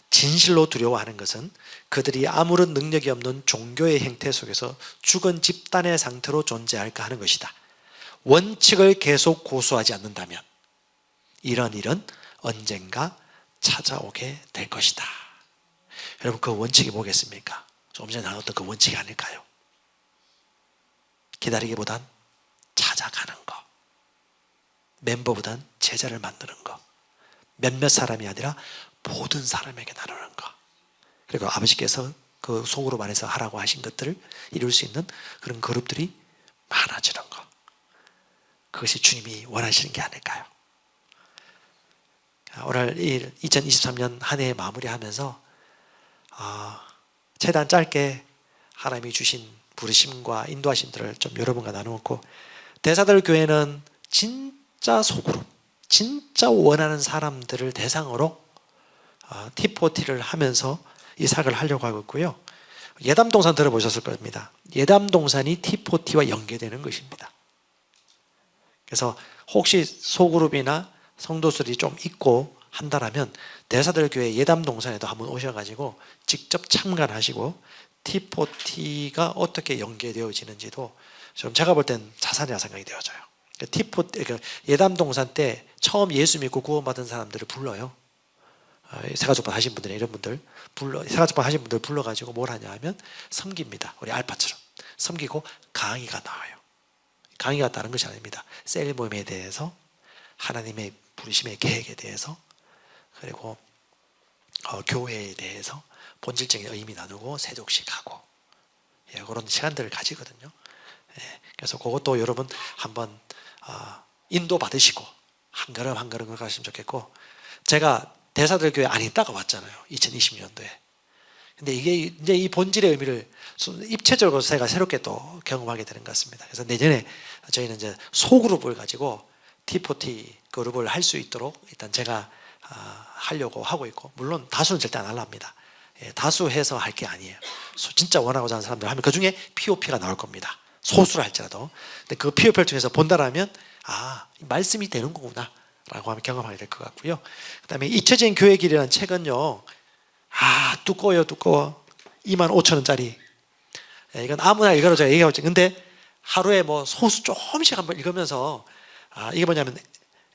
진실로 두려워하는 것은 그들이 아무런 능력이 없는 종교의 행태 속에서 죽은 집단의 상태로 존재할까 하는 것이다. 원칙을 계속 고수하지 않는다면 이런 일은 언젠가 찾아오게 될 것이다. 여러분, 그 원칙이 뭐겠습니까? 조금 전에 나눴던 그 원칙이 아닐까요? 기다리기보단 찾아가는 거, 멤버보단 제자를 만드는 거, 몇몇 사람이 아니라 모든 사람에게 나누는 거, 그리고 아버지께서 그 속으로 안에서 하라고 하신 것들을 이룰 수 있는 그런 그룹들이 많아지는 거, 그것이 주님이 원하시는 게 아닐까요? 오늘 2023년 한 해 마무리하면서 최대한 짧게 하나님이 주신 부르심과 인도하심들을 좀 여러분과 나누었고, 대사들 교회는 진짜 소그룹, 진짜 원하는 사람들을 대상으로 T4T를 하면서 이 사역을 하려고 하고 있고요. 예담동산 들어보셨을 겁니다. 예담동산이 T4T와 연계되는 것입니다. 그래서 혹시 소그룹이나 성도들이 좀 있고 한다라면 대사들 교회 예담동산에도 한번 오셔가지고 직접 참관하시고 T4T가 어떻게 연계되어지는지도 좀 제가 볼 땐 자산이라 생각이 되어져요. 그러니까 예담동산 때 처음 예수 믿고 구원받은 사람들을 불러요. 새가족반 하신 분들 이런 분들 새가족반 하신 분들 불러가지고 뭘 하냐 하면 섬깁니다. 우리 알파처럼 섬기고 강의가 나와요. 강의가 다른 것이 아닙니다. 셀 모임에 대해서 하나님의 부르심의 계획에 대해서 그리고 교회에 대해서 본질적인 의미 나누고 세족식 하고 그런 시간들을 가지거든요. 그래서 그것도 여러분 한번 인도 받으시고 한 걸음 한 걸음 가시면 좋겠고 제가 대사들 교회 안 있다가 왔잖아요. 2020년도에. 근데 이게 이제 이 본질의 의미를 입체적으로 제가 새롭게 또 경험하게 되는 것 같습니다. 그래서 내년에 저희는 이제 소그룹을 가지고 T4T 그룹을 할 수 있도록 일단 제가 하려고 하고 있고 물론 다수는 절대 안 하려 합니다. 다수해서 할 게 아니에요. 진짜 원하고자 하는 사람들 하면 그 중에 POP가 나올 겁니다. 소수를 할지라도. 근데 그 POP를 통해서 본다라면 말씀이 되는 거구나 라고 하면 경험하게 될 것 같고요. 그 다음에 잊혀진 교회 길이라는 책은요 두꺼워요. 두꺼워. 25,000원짜리. 이건 아무나 읽어도 제가 얘기하고 있죠. 근데 하루에 뭐 소수 조금씩 한번 읽으면서 이게 뭐냐면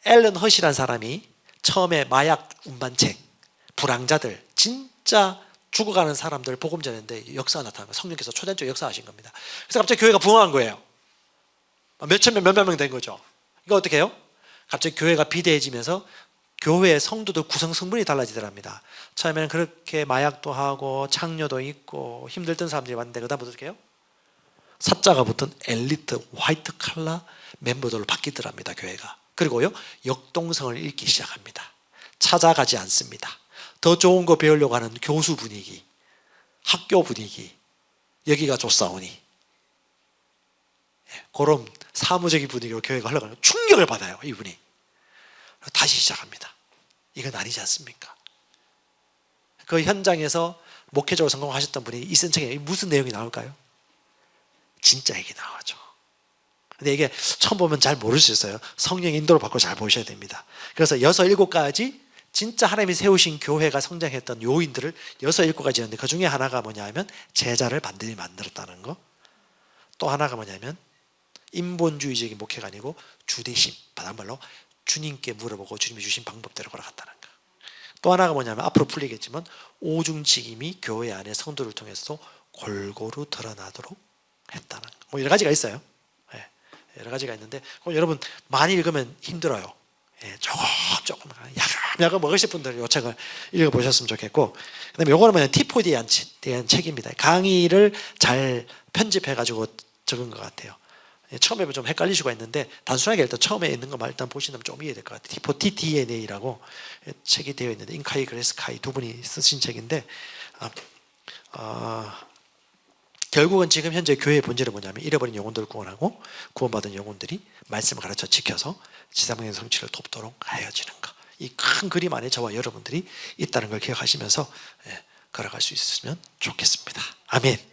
앨런 허시라는 사람이 처음에 마약 운반책 불황자들 진짜 죽어가는 사람들 복음 전했는데 역사가 나타난 거예요. 성령께서 초전적 역사하신 겁니다. 그래서 갑자기 교회가 부흥한 거예요. 몇천 명 몇몇 명 된 거죠. 이거 어떻게 해요? 갑자기 교회가 비대해지면서 교회의 성도들 구성 성분이 달라지더랍니다. 처음에는 그렇게 마약도 하고 창녀도 있고 힘들던 사람들이 왔는데 그다음부터 어떻게 해요? 사자가 붙은 엘리트 화이트 칼라 멤버들로 바뀌더랍니다. 교회가. 그리고요 역동성을 읽기 시작합니다. 찾아가지 않습니다. 더 좋은 거 배우려고 하는 교수 분위기, 학교 분위기 여기가 좋사오니 그런 사무적인 분위기로 교회가 흘러가는 충격을 받아요. 이분이 다시 시작합니다. 이건 아니지 않습니까? 그 현장에서 목회적으로 성공하셨던 분이 이 쓴 책에 무슨 내용이 나올까요? 진짜 얘기 나오죠. 근데 이게 처음 보면 잘 모를 수 있어요. 성령 인도를 받고 잘 보셔야 됩니다. 그래서 6, 7가지 진짜 하나님이 세우신 교회가 성장했던 요인들을 6, 7가지 있는데 그 중에 하나가 뭐냐 하면 제자를 반드시 만들었다는 거. 또 하나가 뭐냐면 인본주의적인 목회가 아니고 주대심, 바닷말로 주님께 물어보고 주님이 주신 방법대로 걸어갔다는 거. 또 하나가 뭐냐면 앞으로 풀리겠지만 오중직임이 교회 안에 성도를 통해서 골고루 드러나도록 했다는 거. 뭐 여러 가지가 있어요. 여러 가지가 있는데 여러분 많이 읽으면 힘들어요. 조금 야금 먹으실 분들 이 책을 읽어보셨으면 좋겠고 그 다음에 요거는 뭐냐면 T4T에 대한 책입니다. 강의를 잘 편집해가지고 적은 것 같아요. 처음에 좀 헷갈릴 수가 있는데 단순하게 일단 처음에 있는 것만 일단 보시면 좀 이해될 것 같아요. T4T DNA라고 책이 되어 있는데 인카이 그레스카이 두 분이 쓰신 책인데 결국은 지금 현재 교회의 본질은 뭐냐면 잃어버린 영혼들을 구원하고 구원받은 영혼들이 말씀을 가르쳐 지켜서 지상의 성취를 돕도록 하여지는 것. 이 큰 그림 안에 저와 여러분들이 있다는 걸 기억하시면서 걸어갈 수 있으면 좋겠습니다. 아멘.